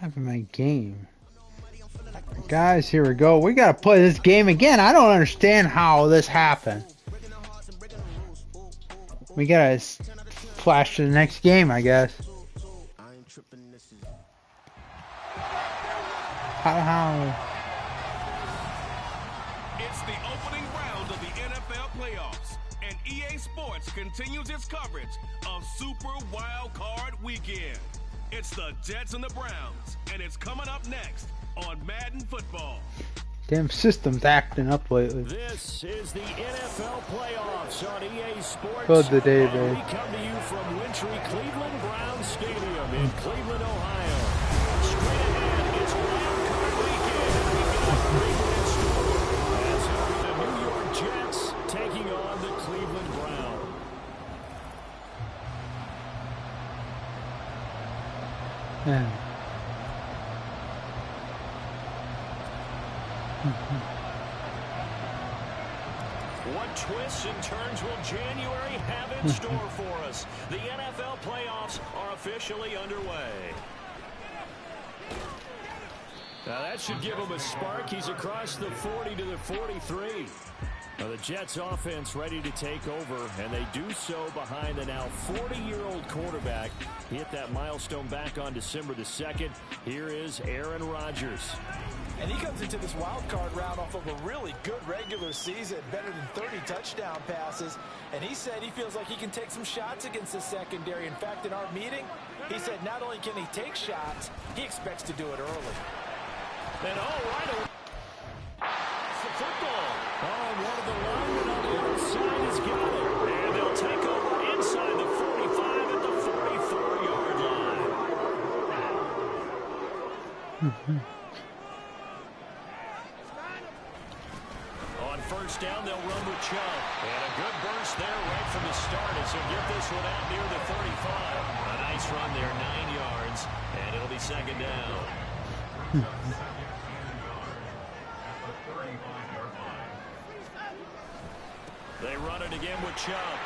Having my game. Guys, here we go. We gotta play this game again. I don't understand how this happened. We gotta flash to the next game, I guess. How? It's the opening round of the NFL playoffs, and EA Sports continues its coverage of Super Wild Card Weekend. It's the Jets and the Browns, and it's coming up next on Madden Football. Damn system's acting up lately. This is the NFL playoffs on EA Sports. Good the day, babe. We come to you from wintry Cleveland Browns Stadium in Cleveland, Ohio. Straight ahead, it's Wild Card Weekend. We've got a great one in store. As the New York Jets taking on the Cleveland Browns. Yeah. What twists and turns will January have in store for us? The NFL playoffs are officially underway. Now that should give him a spark. He's across the 40 to the 43. Now the Jets offense ready to take over, and they do so behind the now 40-year-old quarterback. He hit that milestone back on December the 2nd. Here is Aaron Rodgers. And he comes into this wild card round off of a really good regular season, better than 30 touchdown passes. And he said he feels like he can take some shots against the secondary. In fact, in our meeting, he said not only can he take shots, he expects to do it early. And right away, it's the football. And one of the linemen on the other side has got it. And they'll take over inside the 45 at the 44-yard line. On first down, they'll run with Chubb. And a good burst there right from the start as he'll get this one out near the 35. A nice run there, 9 yards, and it'll be second down. They run it again with Chubb.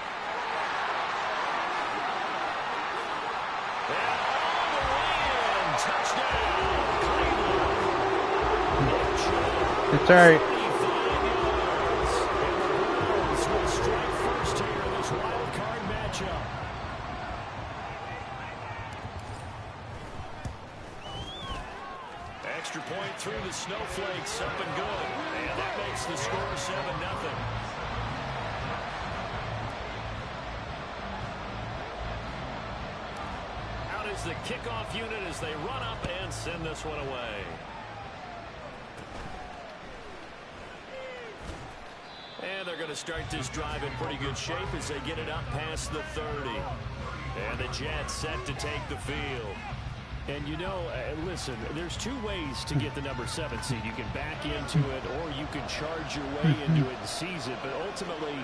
And all the way in. Touchdown, Cleveland. It's alright. 25 yards. And the Browns will strike first here in this wild card matchup. Extra point through the snowflakes, up and good. And that makes the score 7-0. Out is the kickoff unit as they run up and send this one away. And they're going to start this drive in pretty good shape as they get it up past the 30. And the Jets set to take the field. And you know, listen, there's two ways to get the number 7 seed. You can back into it or you can charge your way into it and seize it. But ultimately,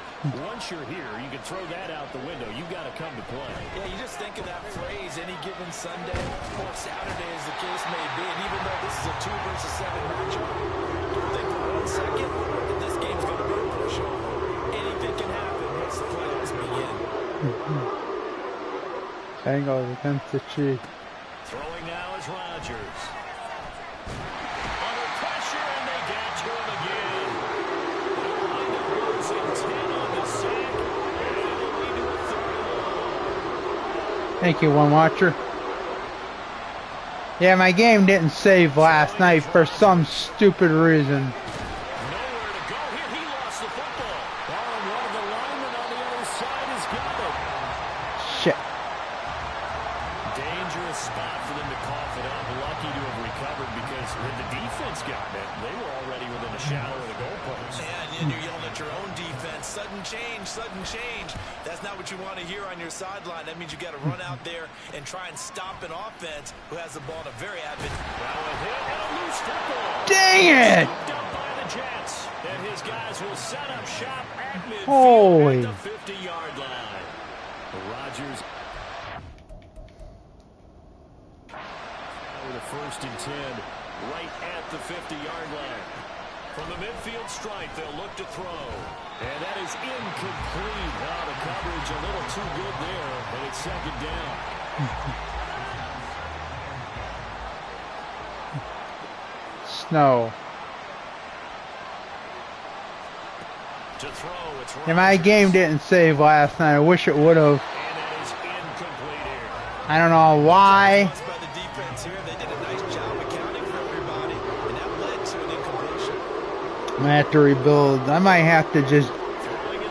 once you're here, you can throw that out the window. You've got to come to play. Yeah, you just think of that phrase, any given Sunday or Saturday as the case may be. And even though this is a 2 versus 7 matchup, don't think for 1 second that this game's going to be a pushover. Anything can happen once the playoffs begin. Bengals against the Chiefs. Throwing now is Rodgers. Under pressure, and they get to him again. They'll wind up losing 10 on the sack, and it'll lead to a 3rd. Thank you, one watcher. Yeah, my game didn't save last night for some stupid reason. Nowhere to go here. He lost the football. Oh, and one of the linemen on the other side has got it. Shit. Dangerous spot for them to cough it up. Lucky to have recovered because when the defense got it, they were already within a shadow of the goalpost. Yeah, and you're yelling at your own defense. Sudden change, sudden change. That's not what you want to hear on your sideline. That means you got to run out there and try and stop an offense who has the ball in a very avid. Now a hit and a loose football. Dang it! Scooped up by the Jets. And his guys will set up shop at midfield Holy. at the 50-yard line. Rodgers with a 1st and 10 right at the 50-yard line. From the midfield stripe, they'll look to throw. And that is incomplete. Wow, the coverage a little too good there, and it's 2nd down. snow. To throw, it's Yeah, my game didn't save last night. I wish it would have. And that is incomplete here. I don't know why. By the defense here, they did a nice job accounting for everybody, and that led to an incompletion. I'm gonna have to rebuild. I might have to just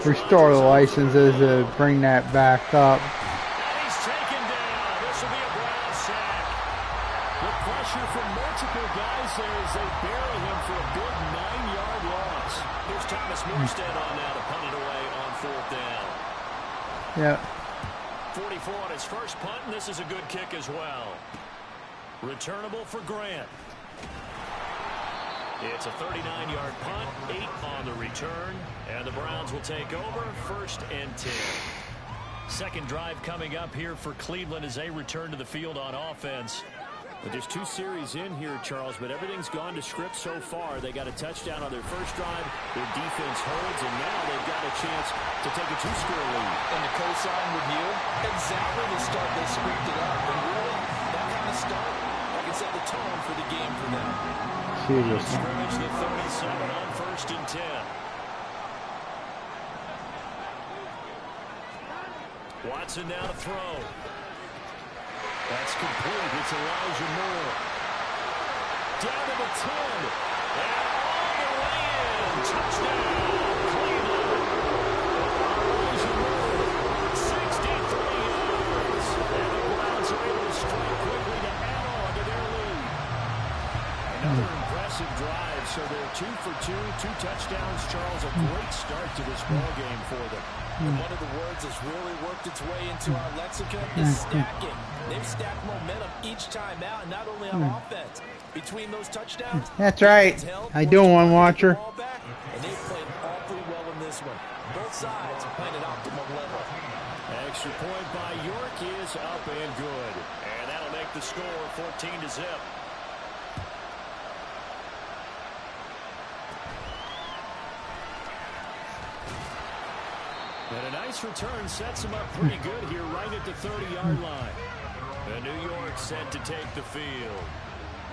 restore the licenses to bring that back up. And he's taken down. This will be a Brown sack. The pressure from multiple guys there as they bury him for a big 9-yard loss. Here's Thomas Morstead on now to punt it away on 4th down. Yep. 44 on his first punt, and this is a good kick as well. Returnable for Grant. It's a 39-yard punt, 8 on the return, and the Browns will take over 1st and 10. Second drive coming up here for Cleveland as they return to the field on offense. But there's 2 series in here, Charles, but everything's gone to script so far. They got a touchdown on their first drive. Their defense holds, and now they've got a chance to take a 2-score lead. And the co-sign with you, exactly the start they scripted up. And really, that kind of start, I can set the tone for the game for them. Jesus. Scrimmage the 37 on 1st and 10. Watson now to throw. That's complete. It's Elijah Moore. Down to the 10. And all the way in. Touchdown, Cleveland. Elijah Moore, 63 yards. And the Browns are able to strike quickly to add on to their lead. Another impressive drive. So they're 2 for 2, 2 touchdowns. Charles, a great start to this ball game for them. And one of the words that's really worked its way into our lexicon is stacking. They've stacked momentum each time out, and not only on offense. Between those touchdowns, That's right. I do one watcher. and they've played awfully well in this one. Both sides playing at optimal level. Extra point by York is up and good. And that'll make the score 14-0. And a nice return sets him up pretty good here right at the 30-yard line. And New York set to take the field.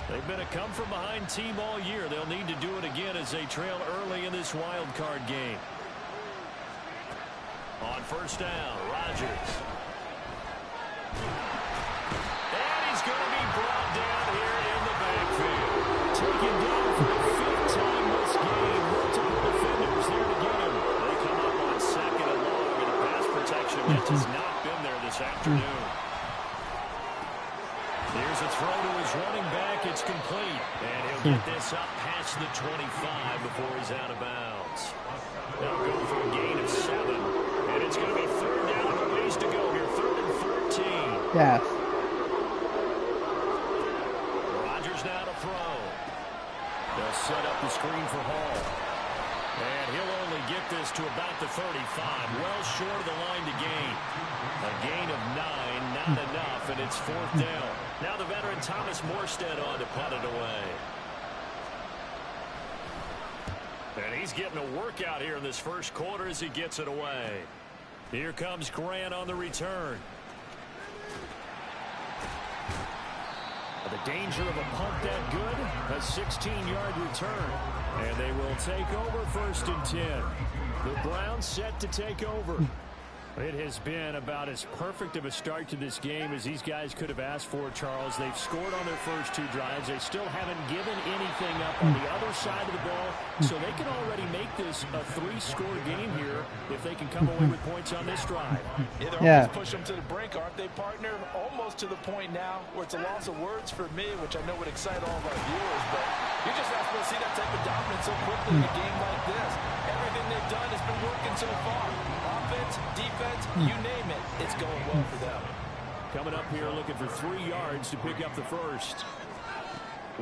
They've been a come-from-behind team all year. They'll need to do it again as they trail early in this wild card game. On 1st down, Rodgers. And he's going to be brought down here in the backfield. Taken down for the 5th time this game. Multiple defenders there to get him. They come up on 2nd and long with a pass protection that has not been there this afternoon. Here's a throw to his running back. It's complete. And he'll get this up past the 25 before he's out of bounds. They'll go for a gain of 7. And it's going to be 3rd down and a ways to go here. 3rd and 13. Yes. Rodgers now to throw. They'll set up the screen for Hall. And he'll only get this to about the 35. Well short of the line to gain. A gain of 9, not enough, and it's 4th down. Now the veteran Thomas Morstead on to punt it away. And he's getting a workout here in this first quarter as he gets it away. Here comes Grant on the return. The danger of a punt that good, a 16-yard return. And they will take over 1st and 10. The Browns set to take over. It has been about as perfect of a start to this game as these guys could have asked for, Charles. They've scored on their first 2 drives. They still haven't given anything up on the other side of the ball, so they can already make this a 3-score game here if they can come away with points on this drive. Yeah, they're almost push them to the brink, aren't they, partner? Almost to the point now where it's a loss of words for me, which I know would excite all of our viewers, but you're just not supposed to see that type of dominance so quickly in a game like this. Everything they've done has been working so far. Offense, defense, you name it, it's going well for them. Coming up here looking for 3 yards to pick up the first.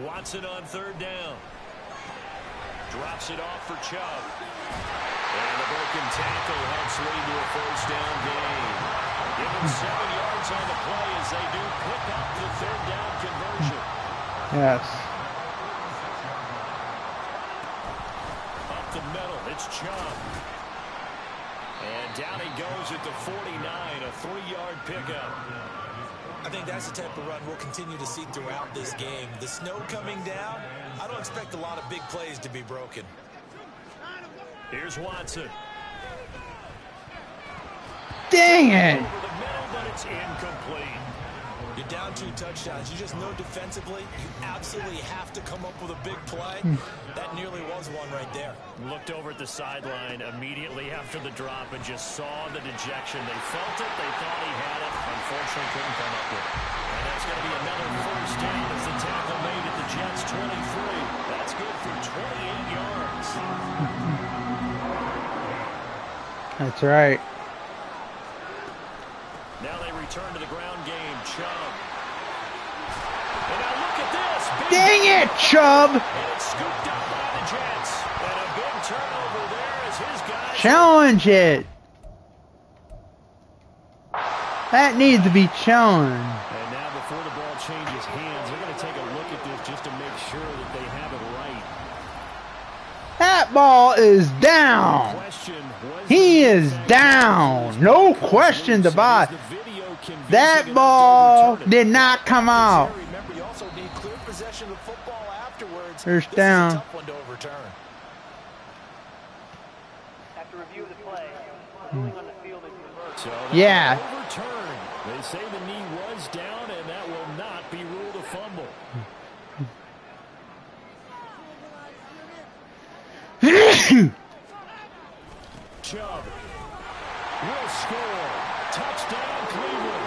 Watson on 3rd down. Drops it off for Chubb. And the broken tackle helps lead to a 1st down gain. Give them 7 yards on the play as they do pick up the 3rd down conversion. Yes. Up the middle, it's Chubb. And down he goes at the 49, a 3-yard pickup. I think that's the type of run we'll continue to see throughout this game. The snow coming down, I don't expect a lot of big plays to be broken. Here's Watson. Dang it! Over the middle, but it's incomplete. You're down 2 touchdowns. You just know defensively, you absolutely have to come up with a big play. That nearly was one right there. Looked over at the sideline immediately after the drop and just saw the dejection. They felt it. They thought he had it. Unfortunately, couldn't come up with it. And that's going to be another first down as the tackle made at the Jets' 23. That's good for 28 yards. That's right. Now they return to the ground game. Chubb. And now look at this. Dang it, Chubb! And it's scooped up by the Jets. And a big turnover there as his guys. Challenge it! That needs to be challenged. And now before the ball changes hands, they're going to take a look at this just to make sure that they have it right. That ball is down. He is down. No questions about it. That ball did not come out. First down. After review of the play, ruling on the field is reversed. Yeah. They say the knee was down, and that will not be ruled a fumble. Chubb will score. Touchdown, Cleveland.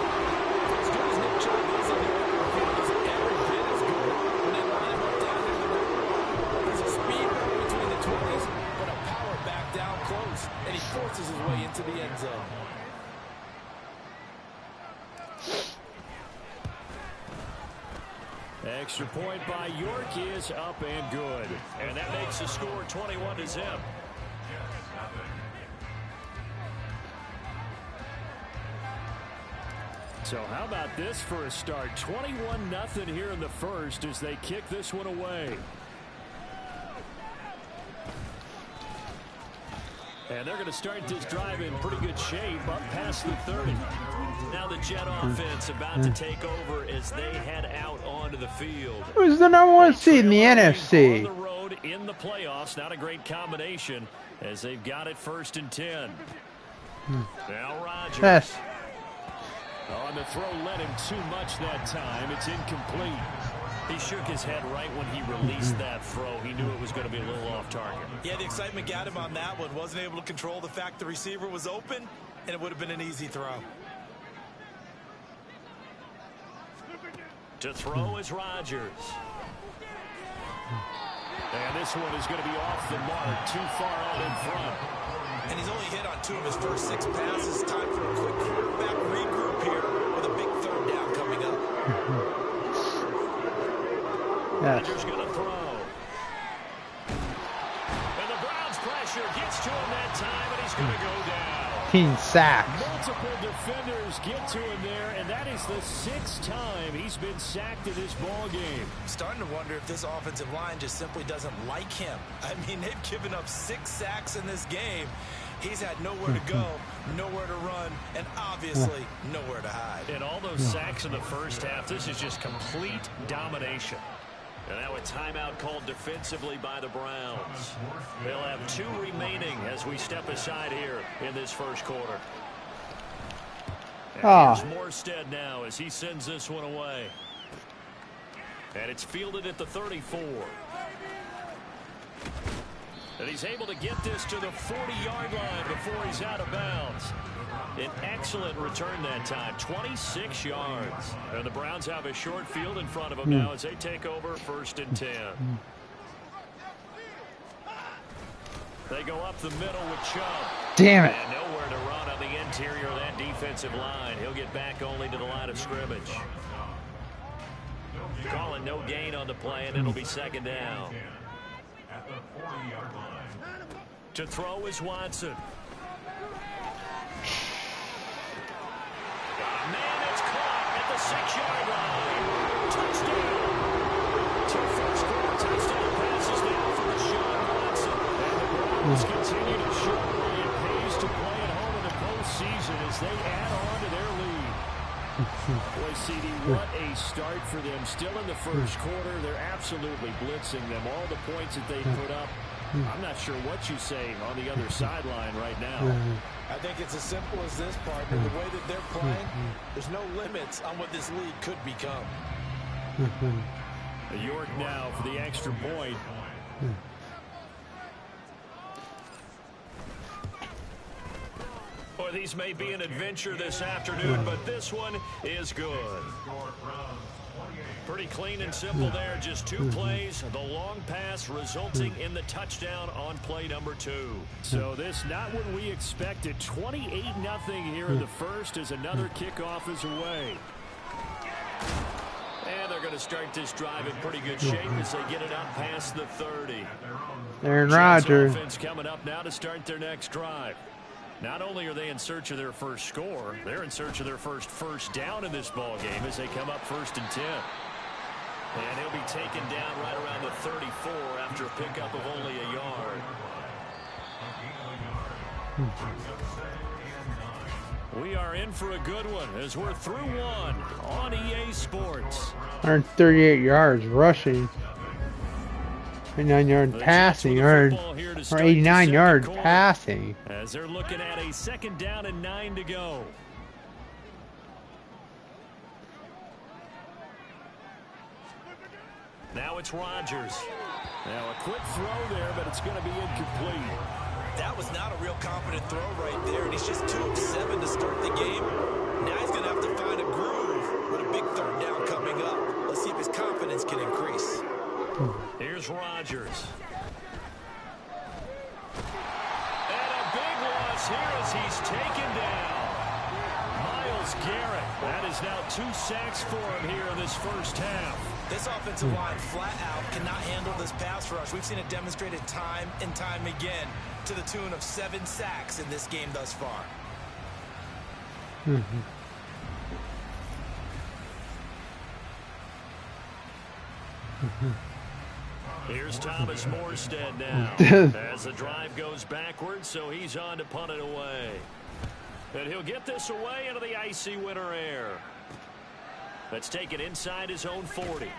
As good as Nick Chubb is on the open field, he's every bit as good when they line him up down in the middle. There's a speed right between the 20s, but a power back down close, and he forces his way into the end zone. Extra point by York is up and good. And that makes the score 21-0. So how about this for a start? 21-0 here in the first as they kick this one away. And they're going to start this drive in pretty good shape up past the 30. Now the Jet offense about to take over as they head out onto the field. Who's the number 1 seed in the NFC? On the road in the playoffs. Not a great combination as they've got it 1st and 10. Now Rodgers. Yes. On the throw led him too much that time. It's incomplete. He shook his head right when he released that throw. He knew it was going to be a little off target. Yeah, the excitement got him on that one. Wasn't able to control the fact the receiver was open, and it would have been an easy throw. To throw is Rodgers. And this one is going to be off the mark. Too far out in front. And he's only hit on 2 of his first 6 passes. Time for a quick quarterback regroup here with a big 3rd down coming up. Yes. Rodgers going to throw. And the Browns pressure gets to him that time, and he's going to go down. 15 sacks. Multiple defenders get to him there, and that is the 6th time he's been sacked in this ball game. Starting to wonder if this offensive line just simply doesn't like him. I mean, they've given up 6 sacks in this game. He's had nowhere to go, nowhere to run, and obviously nowhere to hide. And all those sacks in the first half, this is just complete domination. And now a timeout called defensively by the Browns. They'll have 2 remaining as we step aside here in this first quarter. And here's Morstead now as he sends this one away. And it's fielded at the 34. And he's able to get this to the 40-yard line before he's out of bounds. An excellent return that time, 26 yards. And the Browns have a short field in front of them now as they take over 1st and 10. They go up the middle with Chubb. Damn it. And nowhere to run on the interior of that defensive line. He'll get back only to the line of scrimmage. Calling no gain on the play, and it'll be 2nd down. To throw is Watson. Man, it's caught at the 6-yard line. Touchdown. 2 first-quarter touchdown passes now for Deshaun Watson. And the Browns continue to show why it pays to play at home in the postseason as they add on to their lead. Boy, CD, what a start for them. Still in the first quarter, they're absolutely blitzing them. All the points that they put up, I'm not sure what you say on the other sideline right now. I think it's as simple as this, partner. The way that they're playing, there's no limits on what this league could become. York now for the extra point. Boy, these may be an adventure this afternoon, but this one is good. Pretty clean and simple there. Just 2 plays. The long pass resulting in the touchdown on play number 2. So this not what we expected. 28-0 here in the first as another kickoff is away. And they're going to start this drive in pretty good shape as they get it up past the 30. Aaron Rodgers. Offense coming up now to start their next drive. Not only are they in search of their first score, they're in search of their first down in this ball game as they come up 1st and 10. And he'll be taken down right around the 34 after a pickup of only a yard. We are in for a good one as we're through one on EA Sports. 138 yards rushing. 89 yards passing, or 89 yards passing. As they're looking at a 2nd down and 9 to go. Now it's Rodgers. Now a quick throw there, but it's going to be incomplete. That was not a real confident throw right there, and he's just 2 of 7 to start the game. Now he's going to have to find a groove with a big 3rd down coming up. Let's see if his confidence can increase. Here's Rodgers. And a big loss here as he's taken down. Myles Garrett. That is now 2 sacks for him here in this first half. This offensive line flat out cannot handle this pass rush. We've seen it demonstrated time and time again to the tune of 7 sacks in this game thus far. Here's Thomas Morstead now as the drive goes backwards, so he's on to punt it away. And he'll get this away into the icy winter air. Let's take it inside his own 40.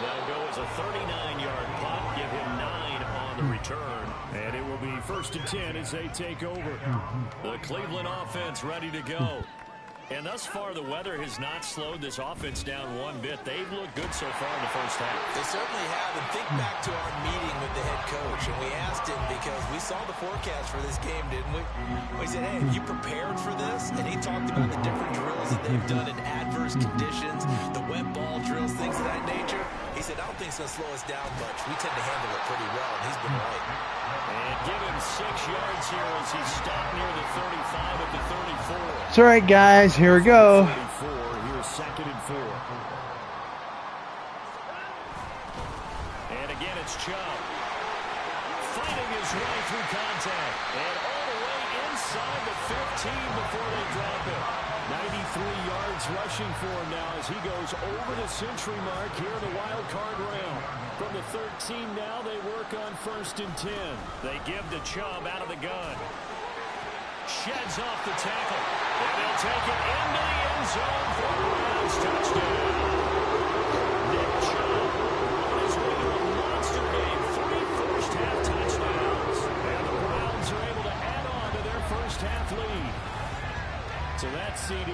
That'll go as a 39-yard punt, give him 9 on the return. And it will be 1st and 10 as they take over. The Cleveland offense ready to go. And thus far, the weather has not slowed this offense down one bit. They've looked good so far in the first half. They certainly have. And think back to our meeting with the head coach. And we asked him because we saw the forecast for this game, didn't we? We said, hey, have you prepared for this? And he talked about the different drills that they've done in adverse conditions, the wet ball drills, things of that nature. He said, I don't think it's going to slow us down much. We tend to handle it pretty well, and he's been right. And give him 6 yards here as he stopped near the 35 at the 34. It's all right, guys. Here we go. 34, here's 2nd and 4. And again, it's Chubb. Fighting his way through contact. And all the way inside the 15 before they drop it. 93 yards rushing for him now as he goes over the century mark here in the wild card round. From the 13 now, they work on 1st and 10. They give to Chubb out of the gun. Sheds off the tackle. And they'll take it into the end zone for a Browns touchdown. Nick Chubb on his way to a monster game. 3 first-half touchdowns. And the Browns are able to add on to their first-half lead. So that CD,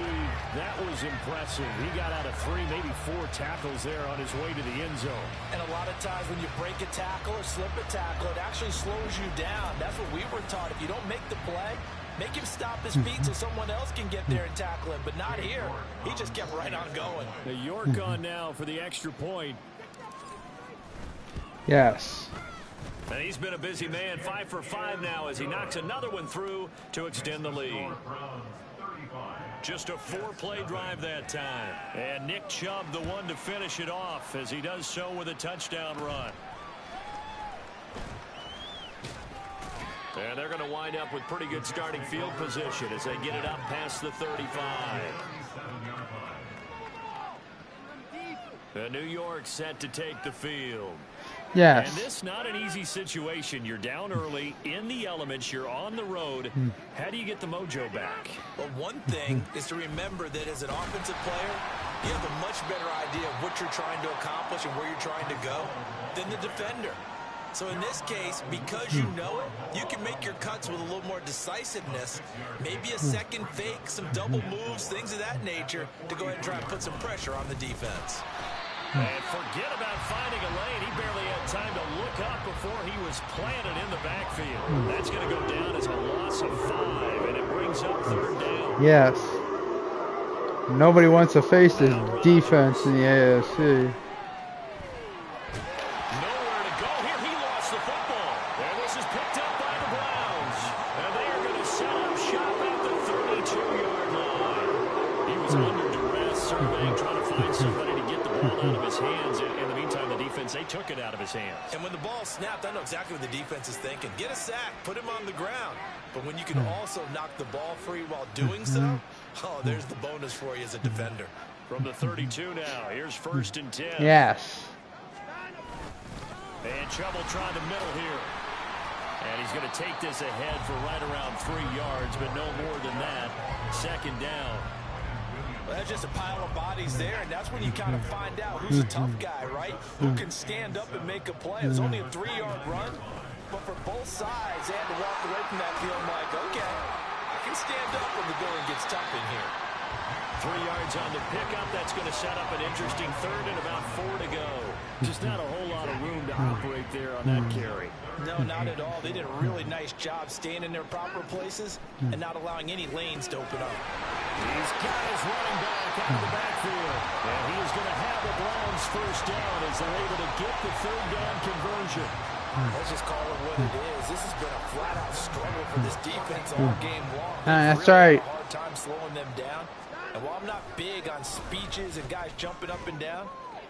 that was impressive. He got out of 3, maybe 4 tackles there on his way to the end zone. And a lot of times when you break a tackle or slip a tackle, it actually slows you down. That's what we were taught. If you don't make the play, make him stop his feet so someone else can get there and tackle him. But not here. He just kept right on going. The York on now for the extra point. Yes. And he's been a busy man. 5 for 5 now as he knocks another one through to extend the lead. Just a 4-play drive that time. And Nick Chubb the one to finish it off as he does so with a touchdown run. And they're going to wind up with pretty good starting field position as they get it up past the 35. And New York set to take the field. Yes. And this not an easy situation. You're down early, in the elements, you're on the road. How do you get the mojo back? Well, one thing is to remember that as an offensive player, you have a much better idea of what you're trying to accomplish and where you're trying to go than the defender. So in this case, because you know it, you can make your cuts with a little more decisiveness, maybe a second fake, some double moves, things of that nature, to go ahead and try and put some pressure on the defense. And forget about finding a lane. He barely had time to look up before he was planted in the backfield. That's going to go down as a loss of 5, and it brings up 3rd down. Yes. Nobody wants to face this defense in the AFC. Nowhere to go here. He lost the football. And this is picked up by the Browns. And they are going to set up shop at the 32-yard line. He was under duress, surveying, trying to find somebody to get the ball out of his hands. In the meantime, the defense, they took it out of his hands. And when the ball snapped, I know exactly what the defense is thinking. Get a sack, put him on the ground. But when you can also knock the ball free while doing so, oh, there's the bonus for you as a defender. From the 32 now, here's 1st and 10. Yes. And Chubb will try the middle here. And he's going to take this ahead for right around 3 yards, but no more than that. 2nd down. Well, that's just a pile of bodies there, and that's when you kind of find out who's a tough guy, right? Who can stand up and make a play. It's only a 3-yard run, but for both sides, they had to walk away from that feeling like, okay, I can stand up when the going gets tough in here. 3 yards on the pickup. That's going to set up an interesting 3rd and about 4 to go. Just not a whole lot of room to operate there on that carry. No, not at all. They did a really nice job staying in their proper places and not allowing any lanes to open up. He's got his running back out of the backfield. And he is going to have the Browns 1st down as they're able to get the 3rd down conversion. Let's just call it what it is. This has been a flat-out struggle for this defense all game long. That's really right. had a hard time slowing them down. And while I'm not big on speeches and guys jumping up and down,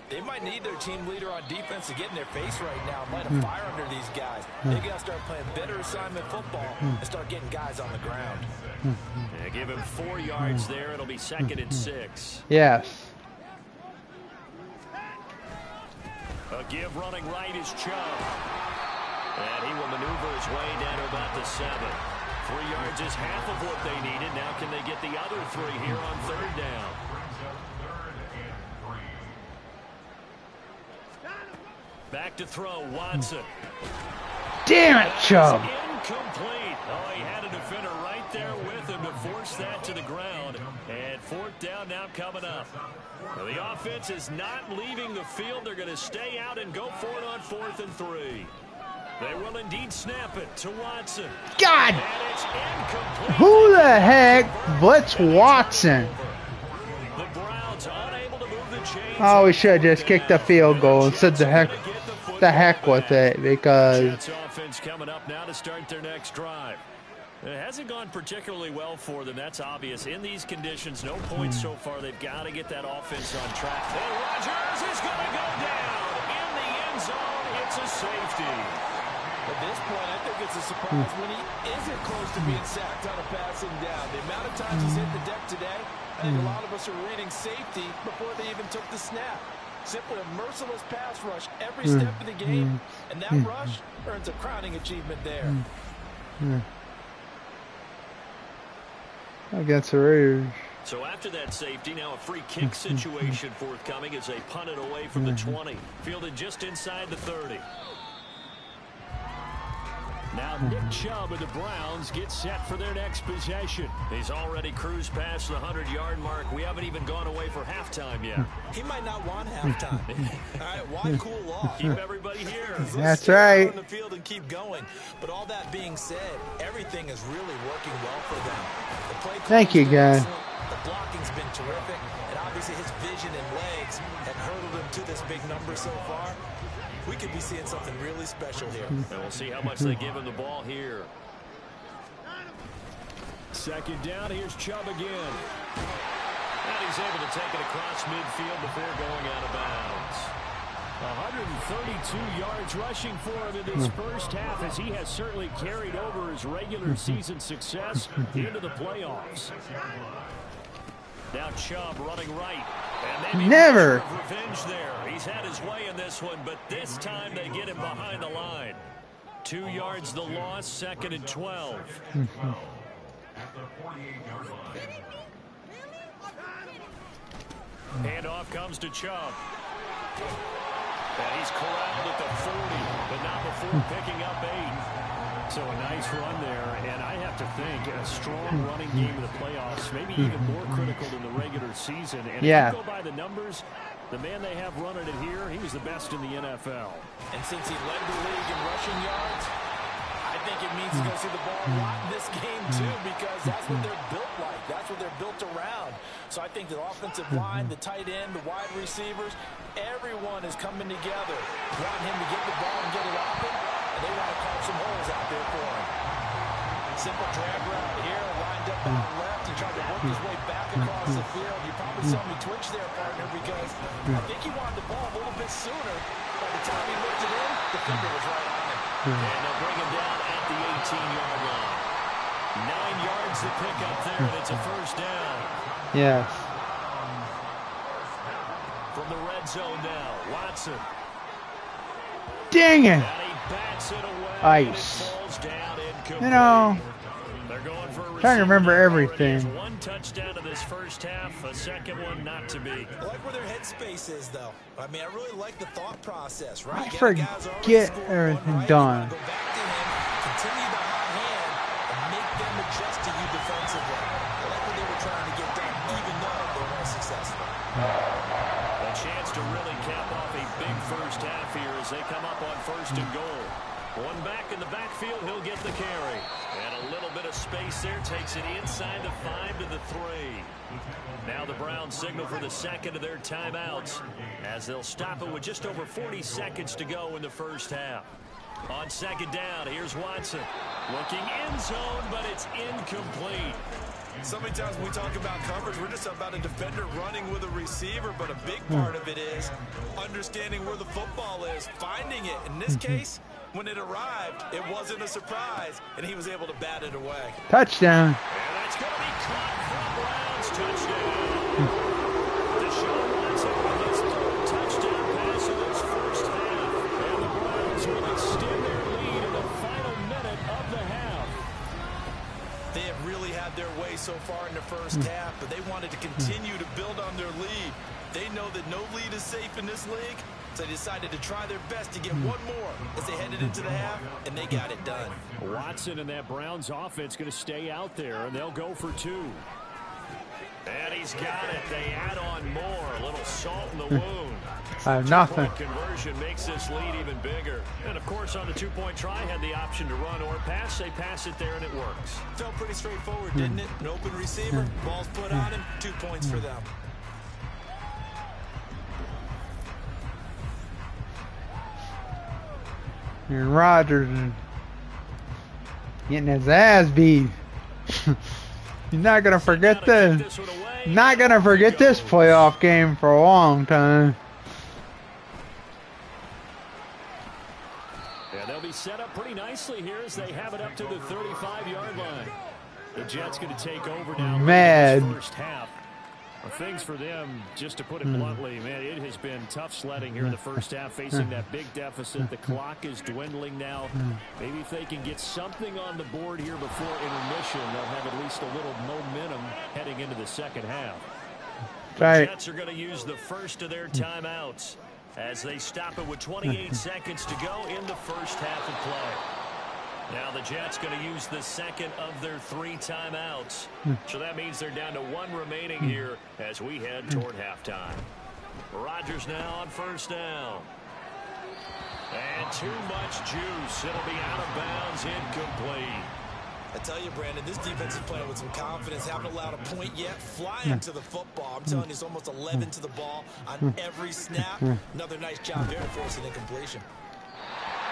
they might need their team leader on defense to get in their face right now and light a fire under these guys. They got to start playing better assignment football and start getting guys on the ground. Yeah, give him 4 yards there. It'll be 2nd and 6. Yes. A give running right is Chubb. And he will maneuver his way down to about the 7. 3 yards is half of what they needed. Now can they get the other 3 here on 3rd down? Back to throw, Watson. Damn it, Chubb. Incomplete. Oh, he had a defender right there with him to force that to the ground. And 4th down now coming up. Well, the offense is not leaving the field. They're going to stay out and go for it on 4th and 3. They will indeed snap it to Watson. God! And it's incomplete. Who the heck blitz Watson? The Browns unable to move the chains. Oh, we should have just kicked the field goal and said the heck with it, because Jets offense coming up now to start their next drive. It hasn't gone particularly well for them. That's obvious. In these conditions, no points so far. They've got to get that offense on track. And Rodgers is going to go down in the end zone. It's a safety. At this point, I think it's a surprise when he isn't close to being sacked on a passing down. The amount of times he's hit the deck today, I think a lot of us are reading safety before they even took the snap. Simply a merciless pass rush every step of the game, and that rush earns a crowning achievement there. against the Raiders. So after that safety, now a free kick situation forthcoming as they punt it away from the 20. Fielded just inside the 30. Now Nick Chubb of the Browns gets set for their next possession. He's already cruised past the 100-yard mark. We haven't even gone away for halftime yet. He might not want halftime. All right, why cool off? Keep everybody here. That's right. On the field and keep going. But all that being said, everything is really working well for them. The play Thank you, guys. The blocking's been terrific, and obviously his vision and legs have hurdled him to this big number so far. We could be seeing something really special here. And we'll see how much they give him the ball here. Second down, here's Chubb again. And he's able to take it across midfield before going out of bounds. 132 yards rushing for him in this first half, as he has certainly carried over his regular season success into the playoffs. Now Chubb running right. Never. Revenge there. He's had his way in this one, but this time they get him behind the line. 2 yards the loss, 2nd and 12. Handoff comes to Chubb. And he's corralled at the 40, but not before picking up 8. So a nice run there, and I have to think a strong running game in the playoffs, maybe even more critical than the regular season. And if you go by the numbers, the man they have running it here, he was the best in the NFL. And since he led the league in rushing yards, I think it means he's going to see the ball a lot in this game, too, because that's what they're built like. That's what they're built around. So I think the offensive line, the tight end, the wide receivers, everyone is coming together. Want him to get the ball and get it open, and they want to carve some holes out there for him. Simple drag route here, lined up on the left. He tried to work his way back across the field. You probably saw me twitch there, partner, because I think he wanted the ball a little bit sooner. By the time he looked it in, the finger was right on him. And they'll bring him down at the 18-yard line. 9 yards to pick up there, and it's a first down. Yes. From the red zone now, Watson. Dang it. And he bats it away. Ice. It falls down incomplete. You know, They're going for a trying to remember receiver. everything. There's 1 touchdown in this first half, a second one not to be. I like where their headspace is, though. I mean, I really like the thought process, right? I forget everything done. Go back to him, continue the hot hand, and make them adjust to you defensively. I like what they were trying to get done, even though they weren't successful. A chance to really cap off a big first half here as they come up on 1st and goal. One back in the backfield, he'll get the carry. And a little bit of space there, takes it inside the 5 to the 3. Now the Browns signal for the second of their timeouts as they'll stop it with just over 40 seconds to go in the first half. On 2nd down, here's Watson. Looking end zone, but it's incomplete. So many times when we talk about coverage, we're just about a defender running with a receiver, but a big part of it is understanding where the football is, finding it. In this case, when it arrived, it wasn't a surprise, and he was able to bat it away. Touchdown. And that's going to be caught from Browns. Touchdown. Deshaun Watson with his 3rd touchdown pass of this first half. And the Browns will extend their lead in the final minute of the half. They have really had their way so far in the first half, but they wanted to continue to build on their lead. They know that no lead is safe in this league, so they decided to try their best to get one more as they headed into the half, and they got it done. Watson and that Browns offense going to stay out there, and they'll go for 2. And he's got it. They add on more. A little salt in the wound. I have nothing. Conversion makes this lead even bigger. And, of course, on the 2-point try, had the option to run or pass. They pass it there, and it works. Felt pretty straightforward, didn't it? An open receiver, ball's put on him, 2 points for them. And Rodgers getting his ass beat. You're not gonna forget this. Not gonna forget this playoff game for a long time. Yeah, they'll be set up pretty nicely here as they have it up to the 35-yard line. The Jets going to take over now. Mad. In this first half. Well, things for them, just to put it bluntly, man, it has been tough sledding here in the first half, facing that big deficit. The clock is dwindling now. Maybe if they can get something on the board here before intermission, they'll have at least a little momentum heading into the second half. Right. The Jets are going to use the first of their timeouts as they stop it with 28 seconds to go in the first half of play. Now the Jets going to use the second of their 3 timeouts. So that means they're down to 1 remaining here as we head toward halftime. Rodgers now on 1st down. And too much juice. It'll be out of bounds, incomplete. I tell you, Brandon, this defense is playing with some confidence. Haven't allowed a point yet. Flying to the football. I'm telling you, it's almost 11 to the ball on every snap. Another nice job there to force an incompletion.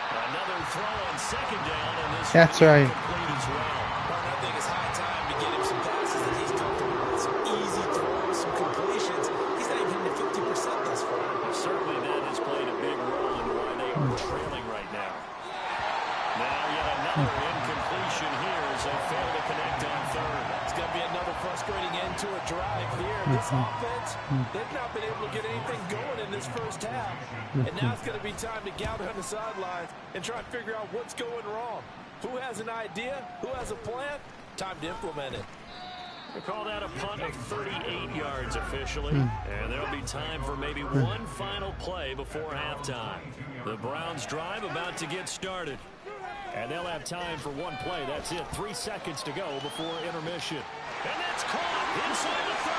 Another throw on 2nd down, and this That's right. complete as well. I think it's high time to get him some passes that he's comfortable with. Some easy throws, some completions. He's not even hitting the 50% thus far. Certainly that has played a big role in why they are trailing right now. Now yet another incompletion here as they fail to connect on 3rd. It's going to be another frustrating end into a drive here. This offense, they've not been able to get anything going in this first half. And now it's going to be time to gather on the sidelines and try and figure out what's going wrong. Who has an idea? Who has a plan? Time to implement it. They call that a punt of 38 yards officially, and there'll be time for maybe one final play before halftime. The Browns drive about to get started, and they'll have time for one play. That's it. 3 seconds to go before intermission. And that's caught inside the 30.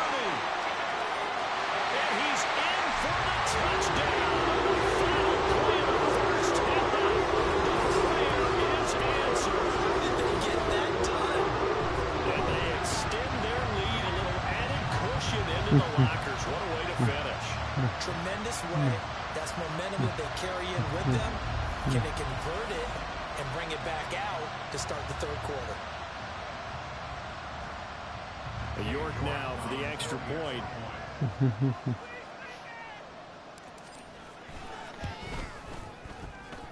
And he's in for the touchdown. Final play of the first half. Prayer is answered. How did they get that done? And they extend their lead, a little added cushion into the lockers. What a way to finish. Tremendous way. That's momentum that they carry in with them. Can they convert it and bring it back out to start the third quarter? York now for the extra point.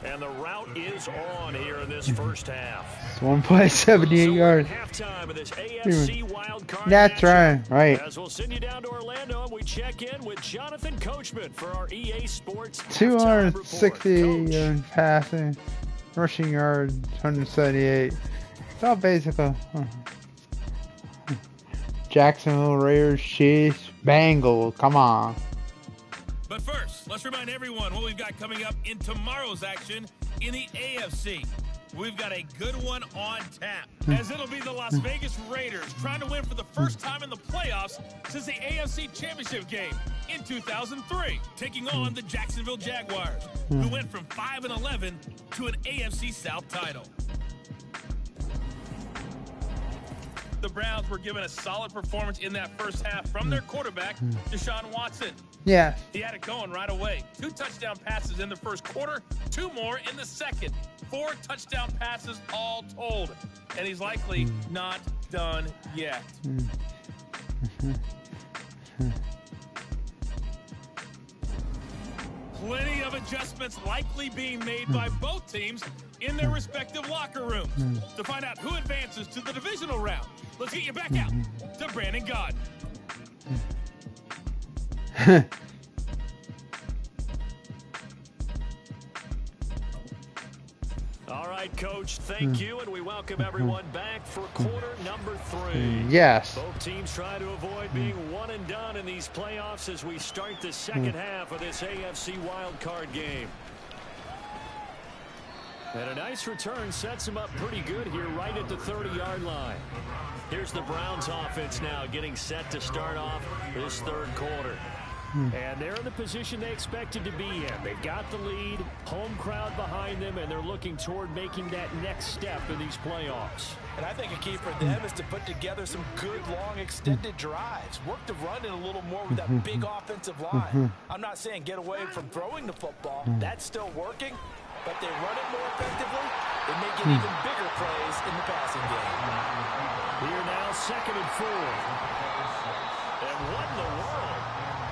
And the route is on here in this first half. It's 1 play, 78 yards. Halftime of this AFC wild card. That's right. As we'll send you down to Orlando and we check in with Jonathan Coachman for our EA Sports 260 yards passing, rushing yards, 178. It's all basically Jacksonville Raiders, Chiefs, Bengals. Come on. But first, let's remind everyone what we've got coming up in tomorrow's action in the AFC. We've got a good one on tap, as it'll be the Las Vegas Raiders trying to win for the first time in the playoffs since the AFC Championship game in 2003, taking on the Jacksonville Jaguars, who went from 5-11 to an AFC South title. The Browns were given a solid performance in that first half from their quarterback, Deshaun Watson. Yeah. He had it going right away. 2 touchdown passes in the first quarter, 2 more in the second. 4 touchdown passes all told. And he's likely not done yet. Plenty of adjustments likely being made by both teams in their respective locker rooms. To find out who advances to the divisional round, let's get you back out to Brandon Gaudin. All right, Coach, thank you, and we welcome everyone back for quarter number 3. Yes. Both teams try to avoid being one and done in these playoffs as we start the second half of this AFC wildcard game. And a nice return sets him up pretty good here right at the 30-yard line. Here's the Browns offense now getting set to start off this third quarter. And they're in the position they expected to be in. They've got the lead, home crowd behind them, and they're looking toward making that next step in these playoffs. And I think a key for them is to put together some good, long, extended drives. Work the run in a little more with that big offensive line. I'm not saying get away from throwing the football. That's still working. But they run it more effectively, they may get even bigger plays in the passing game. Here now, 2nd and 4. And what in the world?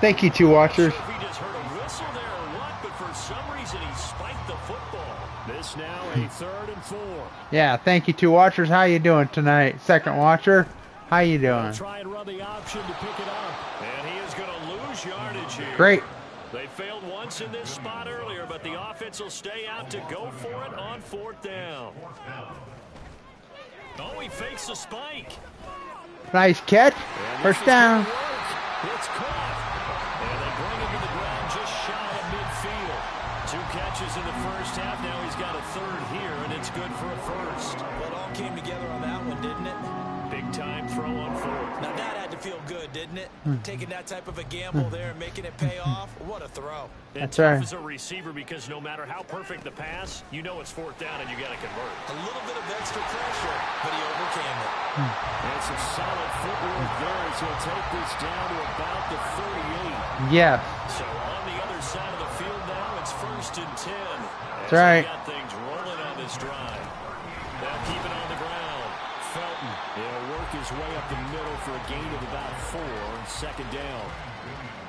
Thank you, 2 watchers. If he just heard a whistle there or what, but for some reason he spiked the football. This now a 3rd and 4. Yeah, thank you, 2 watchers. How you doing tonight? 2nd watcher, how you doing? Try and run the option to pick it up. And he is going to lose yardage here. Great. They failed once in this spot earlier, but the offense will stay out to go for it on 4th down. Oh, he fakes the spike. Nice catch. First down. It's caught. And they bring him to the ground just shy of midfield. 2 catches in the first half. Now he's got a 3rd here, and it's good for a 1st. Well, it all came together on that one, didn't it? Big time throw on 4th. Now that had to feel good, didn't it? Taking that type of a gamble there and making it pay off. What a throw. That's tough right. as a receiver because no matter how perfect the pass, you know it's 4th down and you got to convert. A little bit of extra pressure, but he overcame it. And some solid footwork there as he'll take this down to about the 38. Yeah. So on the other side of the field now, it's 1st and 10. That's right. Got things rolling on this drive. Now keep it on the ground. Felton, he'll work his way up the middle for a gain of about 4. 2nd down.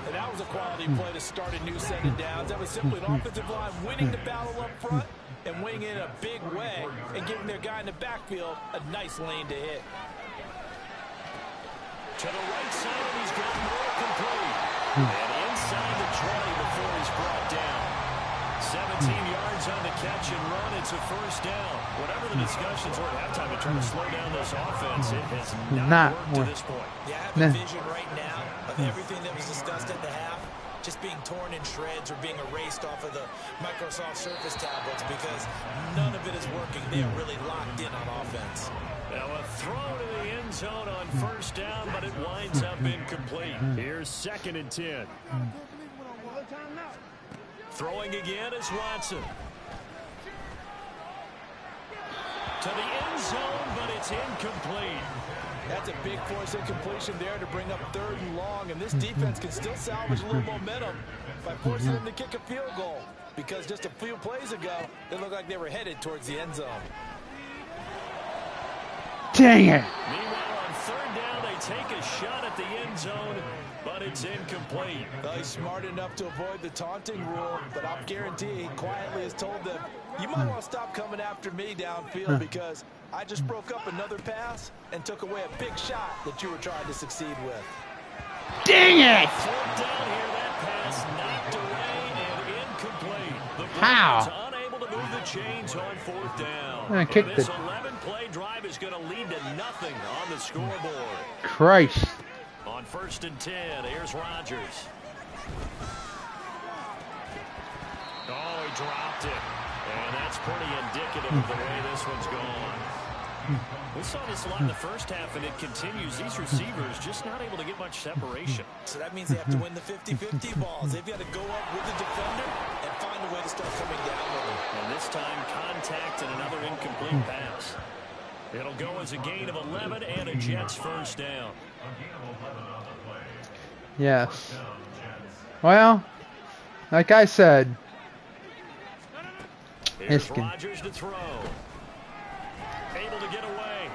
And that was a quality play to start a new set of downs. That was simply an offensive line winning the battle up front and winning it in a big way and giving their guy in the backfield a nice lane to hit. To the right side, and he's got more complete. And inside the 20 before he's brought down. 17 yards on the catch and run. It's a first down. Whatever the discussions were at halftime to try to slow down this offense, it has not worked to this point. Yeah, I have a vision right now of everything that was discussed at the half just being torn in shreds or being erased off of the Microsoft Surface tablets because none of it is working. They are really locked in on offense. Now a throw to the end zone on first down, but it winds up incomplete. Here's 2nd and 10. Throwing again is Watson. To the end zone, but it's incomplete. That's a big force incompletion there to bring up 3rd and long, and this defense can still salvage a little momentum by forcing them to kick a field goal because just a few plays ago, they looked like they were headed towards the end zone. Dang it. Meanwhile, on 3rd down, they take a shot at the end zone, but it's incomplete. Well, he's smart enough to avoid the taunting rule, but I'll guarantee he quietly has told them, you might want to stop coming after me downfield because I just broke up another pass and took away a big shot that you were trying to succeed with. Dang it! Flipped down here, that pass knocked away and incomplete. The How? Browns unable to move the chains on 4th down. I kicked And this it. 11-play drive is going to lead to nothing on the scoreboard. Christ. On 1st and 10, here's Rodgers. Oh, he dropped it. And that's pretty indicative of the way this one's gone. We saw this a lot in the first half, and it continues. These receivers just not able to get much separation. So that means they have to win the 50-50 balls. They've got to go up with the defender and find a way to start coming down with him. And this time, contact and another incomplete pass. It'll go as a gain of 11 and a Jets first down. Yes. Well, like I said, Here's Rodgers to throw. Able to get away.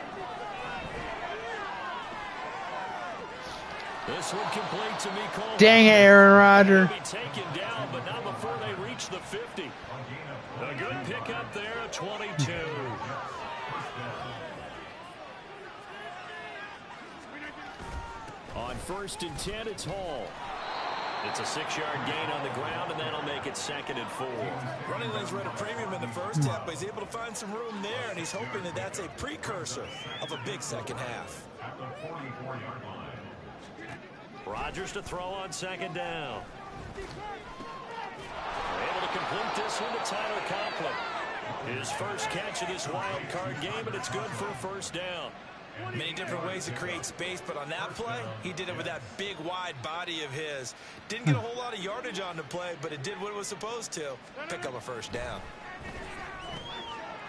This one complete to Mecole. dang it, Aaron Rodgers. Be taken down, but not before they reach the 50. A good pickup there at 22. On 1st and 10, it's Hall. It's a 6-yard gain on the ground, and that'll make it 2nd and 4. Running lanes were at a premium in the first half, but he's able to find some room there, and he's hoping that that's a precursor of a big second half. Rodgers to throw on 2nd down. Able to complete this one to Tyler Conklin. His first catch of this wild card game, and it's good for a first down. Many different ways to create space, but on that play, he did it with that big, wide body of his. Didn't get a whole lot of yardage on the play, but it did what it was supposed to. Pick up a first down.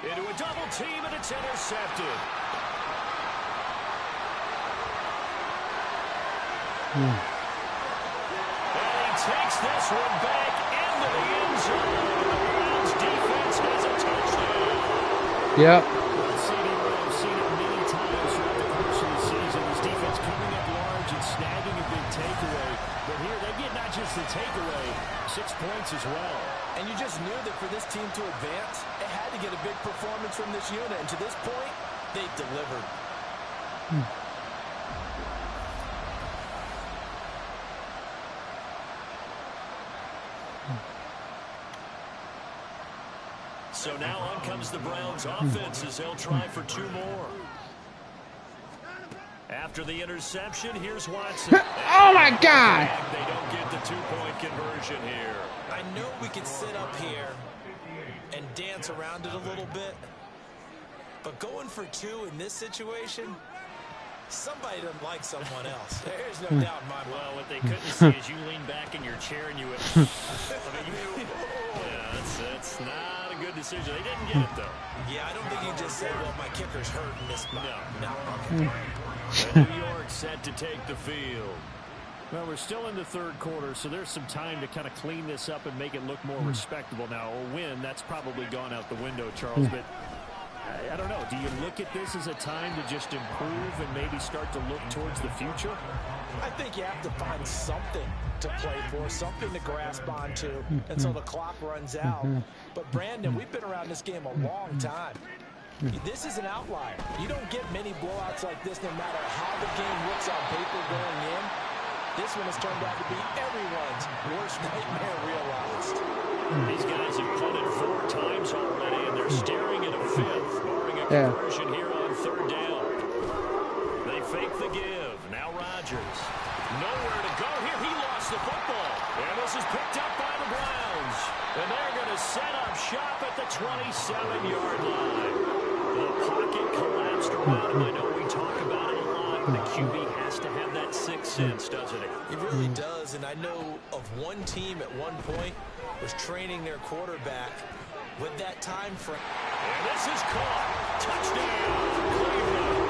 Into a double team, and it's intercepted. And he takes this one back into the end zone. The Browns defense has a touchdown. Yep. The takeaway, 6 points as well. And you just knew that for this team to advance, it had to get a big performance from this unit. And to this point, they've delivered. So now on comes the Browns offense as they'll try for 2 more. After the interception, here's Watson. Oh, my God. They don't get the 2-point conversion here. I know we could sit up here and dance around it a little bit, but going for 2 in this situation, somebody doesn't like someone else. There's no doubt in my mind. Well, what they couldn't see is you lean back in your chair and you went, yeah, that's not a good decision. They didn't get it, though. Yeah, I don't think you just said, well, my kicker's hurt in this spot. No. Okay. And New York set to take the field. Well, we're still in the 3rd quarter, so there's some time to kind of clean this up and make it look more respectable. Now, a win, that's probably gone out the window, Charles, but I don't know. Do you look at this as a time to just improve and maybe start to look towards the future? I think you have to find something to play for, something to grasp onto until the clock runs out. But, Brandon, we've been around this game a long time. This is an outlier. You don't get many blowouts like this no matter how the game looks on paper going in. This one has turned out to be everyone's worst nightmare realized. These guys have punted 4 times already, and they're staring at a 5th, barring a conversion here on 3rd down. They fake the give. Now Rodgers. Nowhere to go here. He lost the football. And this is picked up by the Browns. And they're going to set up shop at the 27-yard line. The pocket collapsed around him. I know we talk about it a lot. The QB has to have that 6th sense, doesn't it? It really does. And I know of one team at one point was training their quarterback with that time frame. And this is caught. Touchdown, Cleveland.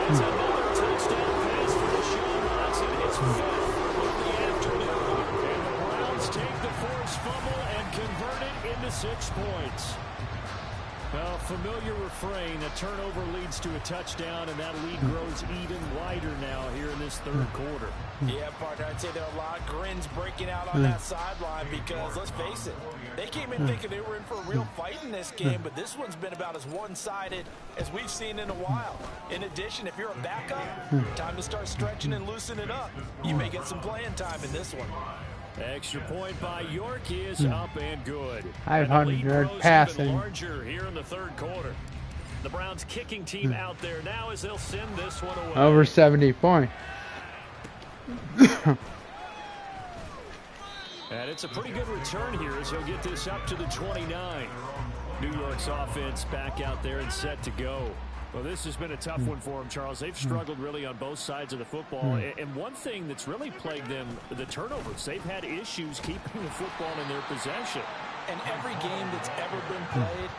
It's another touchdown pass for Deshaun Watson. His 5th of the afternoon. And the Browns take the forced fumble and convert it into 6 points. Well, familiar refrain. A turnover leads to a touchdown, and that lead grows even wider now here in this 3rd quarter. Yeah, partner, I'd say there are a lot of grins breaking out on that sideline because, let's face it, they came in thinking they were in for a real fight in this game, but this one's been about as one-sided as we've seen in a while. In addition, if you're a backup, time to start stretching and loosening up. You may get some playing time in this one. Extra point by York is up and good. 500 passing. Larger here in the 3rd quarter. The Browns kicking team out there now as they'll send this one away. Over 70 points. And it's a pretty good return here as he'll get this up to the 29. New York's offense back out there and set to go. Well, this has been a tough one for them, Charles. They've struggled really on both sides of the football. And one thing that's really plagued them, the turnovers. They've had issues keeping the football in their possession. And every game that's ever been played,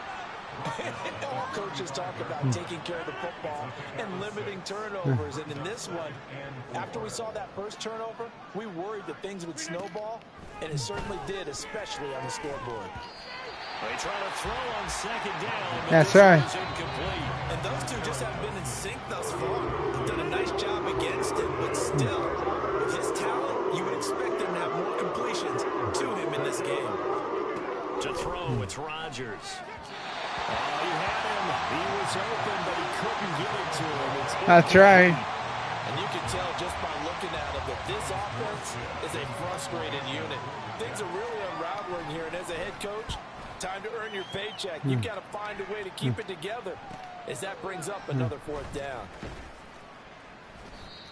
all coaches talk about taking care of the football and limiting turnovers. And in this one, after we saw that first turnover, we worried that things would snowball, and it certainly did, especially on the scoreboard. They try to throw on 2nd down. That's right. Incomplete. And those two just haven't been in sync thus far. They've done a nice job against him, but still, with his talent, you would expect them to have more completions to him in this game. To throw, it's Rodgers. He had him. He was open, but he couldn't get it to him. That's right. And you can tell just by looking at him that this offense is a frustrated unit. Things are really unraveling here, and as a head coach, time to earn your paycheck. You've got to find a way to keep it together as that brings up another 4th down.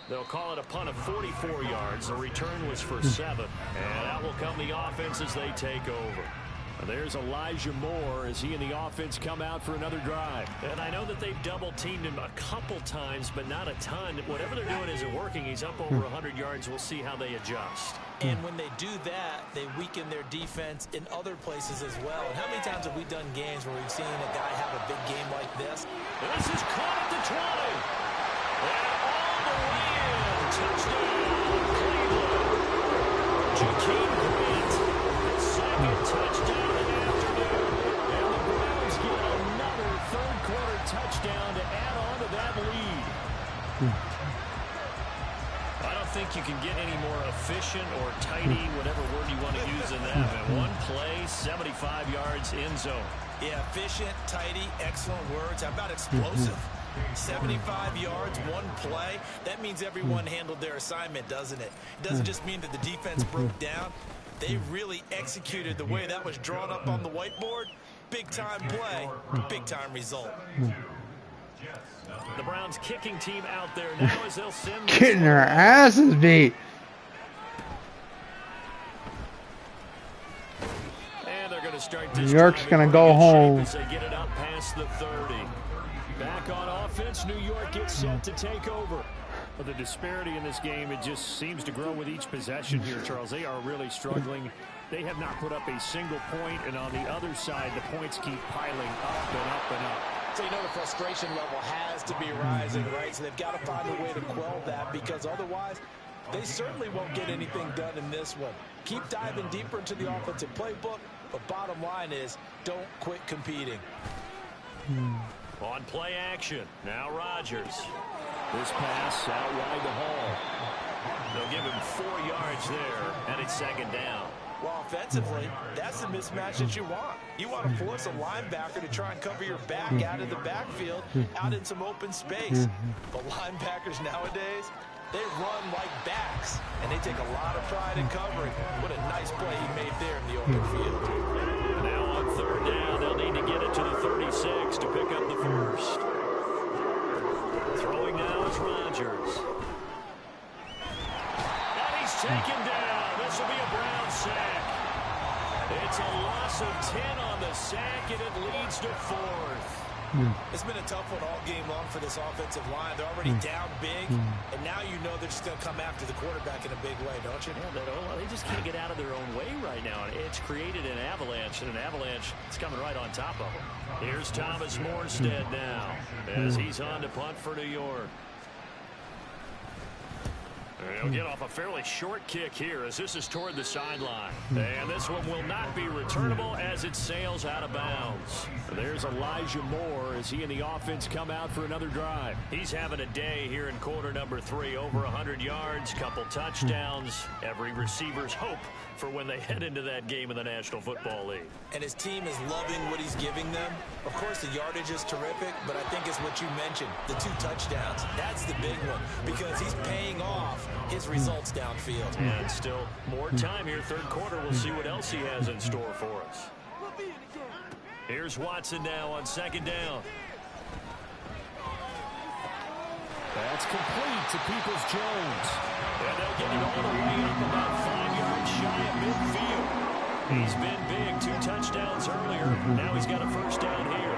They'll call it a punt of 44 yards. The return was for 7. And that will come the offense as they take over. There's Elijah Moore as he and the offense come out for another drive. And I know that they've double-teamed him a couple times, but not a ton. Whatever they're doing isn't working. He's up over 100 yards. We'll see how they adjust. And when they do that, they weaken their defense in other places as well. And how many times have we done games where we've seen a guy have a big game like this? This is caught at the 20. And all the way in. Touchdown, Cleveland. Jakeem Grant, the 2nd touchdown of the afternoon. And the Browns get another 3rd quarter touchdown to add on to that lead. I don't think you can get any more efficient or tidy, whatever word you want to use in that. And one play, 75 yards in zone. Yeah, efficient, tidy, excellent words. How about explosive? 75 yards, one play. That means everyone handled their assignment, doesn't it? It doesn't just mean that the defense broke down. They really executed the way that was drawn up on the whiteboard. Big-time play, big-time result. The Browns kicking team out there now as they'll send Getting their asses beat. And they're going to start this New York's going to go home. As they get it up past the 30. Back on offense, New York gets set to take over. But the disparity in this game, it just seems to grow with each possession here, Charles. They are really struggling. They have not put up a single point, and on the other side, the points keep piling up and up and up. So you know the frustration level has to be rising, right? So they've got to find a way to quell that, because otherwise they certainly won't get anything done in this one. Keep diving deeper into the offensive playbook, but bottom line is don't quit competing. On play action, now Rodgers. This pass out wide to Hall. They'll give him 4 yards there, and it's 2nd down. Well, offensively, that's the mismatch that you want. You want to force a linebacker to try and cover your back out of the backfield, out in some open space. But linebackers nowadays, they run like backs, and they take a lot of pride in covering. What a nice play he made there in the open field. Now on third down, they'll need to get it to the 36 to pick up the first. Throwing now is Rodgers. And he's taken down. This will be a Brown sack. It's a loss of 10 on the sack, and it leads to 4th. It's been a tough one all game long for this offensive line. They're already down big, and now you know they're just going to come after the quarterback in a big way, don't you? Yeah, they just can't get out of their own way right now. It's created an avalanche, and an avalanche is coming right on top of them. Here's Thomas Morstead now as he's on to punt for New York. He'll get off a fairly short kick here as this is toward the sideline. And this one will not be returnable as it sails out of bounds. There's Elijah Moore as he and the offense come out for another drive. He's having a day here in quarter number 3. Over 100 yards, couple touchdowns. Every receiver's hope for when they head into that game in the National Football League. And his team is loving what he's giving them. Of course, the yardage is terrific, but I think it's what you mentioned, the 2 touchdowns. That's the big one because he's paying off his results downfield. And still more time here. Third quarter, we'll see what else he has in store for us. Here's Watson now on second down. That's complete to Peoples-Jones. And they'll get it all the way up about 5 yards shy of midfield. He's been big. 2 touchdowns earlier. Now he's got a first down here.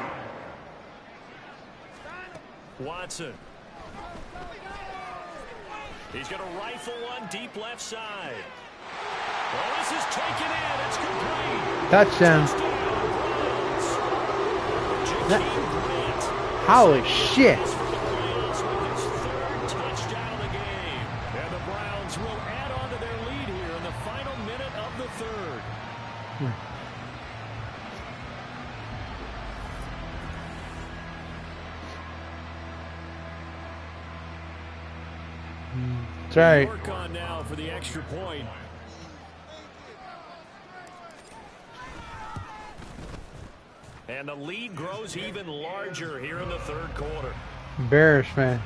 Watson. He's going to rifle one deep left side. Well, this is taken in. It's complete. Touchdown. Holy shit. Will add on to their lead here in the final minute of the third. That's right. Work on now for the extra point. And the lead grows even larger here in the third quarter. Embarrassment.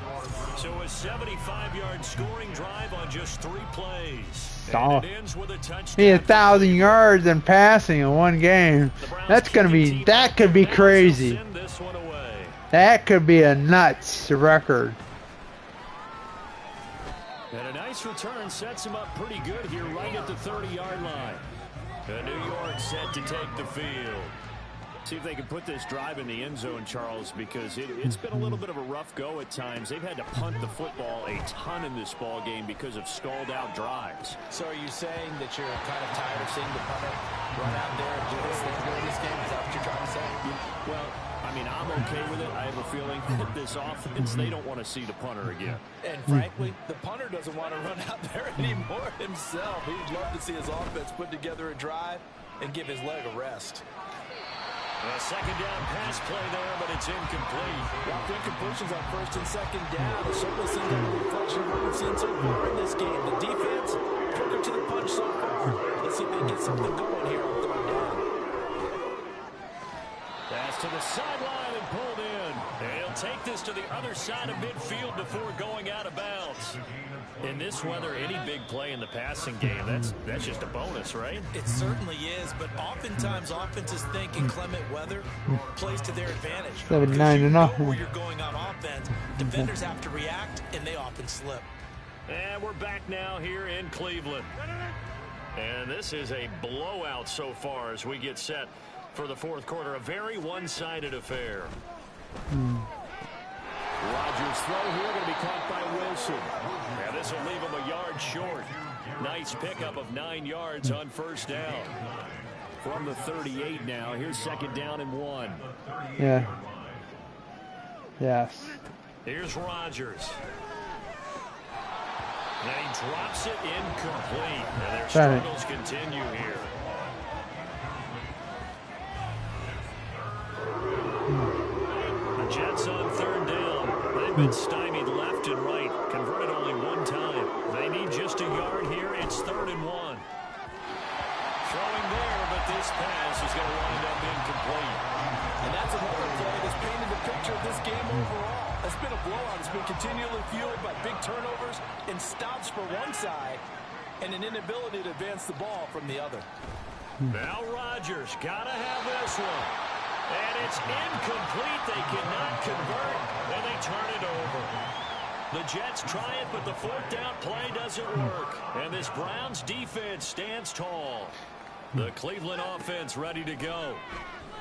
So a 75-yard scoring drive on just 3 plays. Oh. And it ends with a touchdown. He had 1,000 yards in passing in one game. That's gonna be. That could be crazy. Send this one away. That could be a nuts record. And a nice return sets him up pretty good here right at the 30-yard line. And New York set to take the field. See if they can put this drive in the end zone, Charles, because it's been a little bit of a rough go at times. They've had to punt the football a ton in this ball game because of stalled-out drives. So are you saying that you're kind of tired of seeing the punter run out there and do his thing during this game? Is that what you're trying to say? Well, I mean, I'm okay with it. I have a feeling that this offense, they don't want to see the punter again. And frankly, the punter doesn't want to run out there anymore himself. He'd love to see his offense put together a drive and give his leg a rest. A second down pass play there, but it's incomplete. While incompletions on first and second down, it certainly seems like a reflection of what we've seen so far in this game. The defense took her to the punch so far. Let's see if they can get something going here on third down. Pass to the sideline and pulled in. And he'll take this to the other side of midfield before going out of bounds. In this weather, any big play in the passing game, that's just a bonus, right? It certainly is, but oftentimes offenses think inclement weather plays to their advantage. 7-9 and know where you're going on offense. Defenders have to react, and they often slip. And we're back now here in Cleveland. And this is a blowout so far as we get set for the fourth quarter. A very one-sided affair. Rodgers' throw here going to be caught by Wilson. Yeah, this will leave him a yard short. Nice pickup of 9 yards on first down. From the 38 now, here's second down and 1. Yeah. Yes. Here's Rodgers. And he drops it incomplete. And their struggles continue here. The Jets on third down. They've been stymied left and right. Converted only one time. They need just a yard here. It's 3rd and 1. Throwing there, but this pass is going to wind up incomplete. And that's another play that's painted the picture of this game overall. It's been a blowout. It's been continually fueled by big turnovers and stops for one side and an inability to advance the ball from the other. Now Rodgers got to have this one. And it's incomplete. They cannot convert, and they turn it over. The Jets try it, but the fourth down play doesn't work. And this Browns defense stands tall. The Cleveland offense ready to go.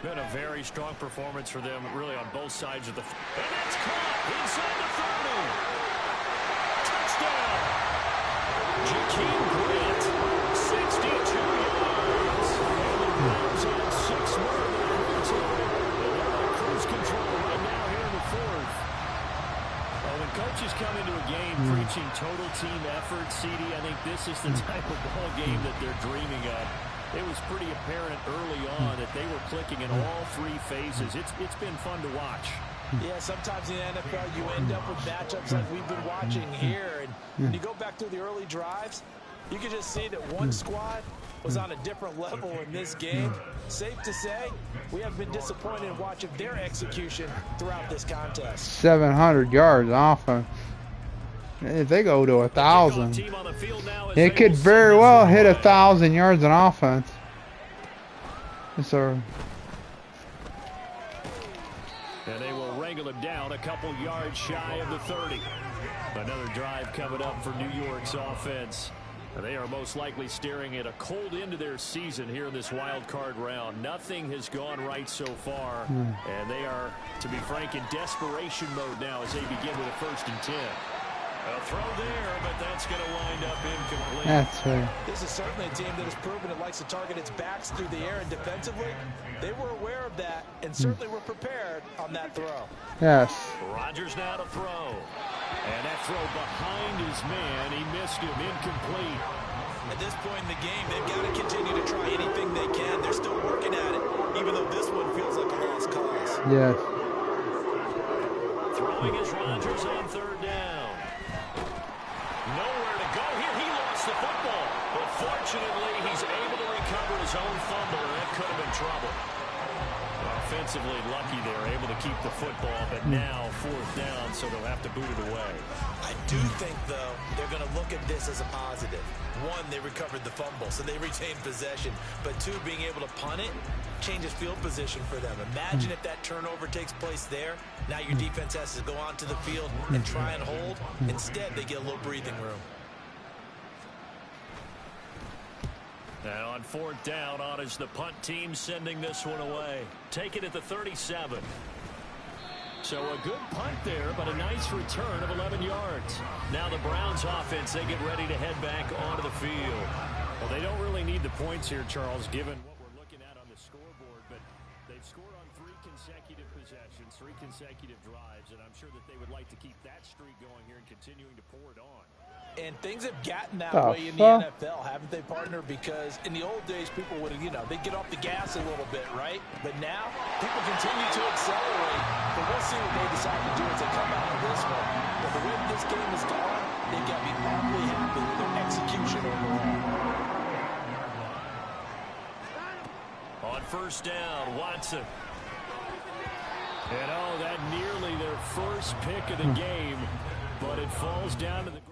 Been a very strong performance for them, really, on both sides of the field. And that's caught inside the 30. Touchdown. Jakeem Grant, 62 yards. And the Browns on 6 more than they're on cruise control right now here in the fourth. Well, when coaches come into a game preaching total team effort, CD, I think this is the type of ball game that they're dreaming of. It was pretty apparent early on that they were clicking in all 3 phases. It's been fun to watch. Yeah, sometimes in the NFL you end up with matchups like we've been watching here. And when you go back through the early drives, you can just see that one squad was on a different level in this game. Safe to say, we have been disappointed in watching their execution throughout this contest. 700 yards offense. If they go to 1,000, it could very well hit 1,000 yards in offense. So, and they will wrangle him down a couple yards shy of the 30. Another drive coming up for New York's offense. And they are most likely staring at a cold end to their season here in this wild card round. Nothing has gone right so far. And they are, to be frank, in desperation mode now as they begin with a 1st and 10. A throw there, but that's going to wind up incomplete. that's right. This is certainly a team that has proven it likes to target its backs through the air, and defensively, they were aware of that and certainly were prepared on that throw. Yes. Rodgers now to throw. And that throw behind his man. He missed him. Incomplete. At this point in the game, they've got to continue to try anything they can. They're still working at it, even though this one feels like a lost cause. Yes. Throwing is Rodgers on 3rd down. Nowhere to go here. He lost the football. But fortunately, he's able to recover his own fumble, and that could have been trouble. Offensively lucky they were able to keep the football, but now 4th down, so they'll have to boot it away. I do think, though, they're going to look at this as a positive. 1, they recovered the fumble, so they retained possession. But 2, being able to punt it changes field position for them. Imagine if that turnover takes place there. Now your defense has to go onto the field and try and hold. Instead, they get a little breathing room. Now on 4th down, on is the punt team sending this one away. Take it at the 37. So a good punt there, but a nice return of 11 yards. Now the Browns offense, they get ready to head back onto the field. Well, they don't really need the points here, Charles, given what we're looking at on the scoreboard, but they've scored on 3 consecutive possessions, 3 consecutive drives, and I'm sure that they would like to keep that streak going here and continuing to pour it on. And things have gotten that way in the NFL, haven't they, partner? Because in the old days, people would, they'd get off the gas a little bit, right? But now, people continue to accelerate. But we'll see what they decide to do as they come out of this one. But the way this game is gone, they've got to be awfully happy with their execution overall. On 1st down, Watson. And that nearly their first pick of the game, but it falls down to the ground.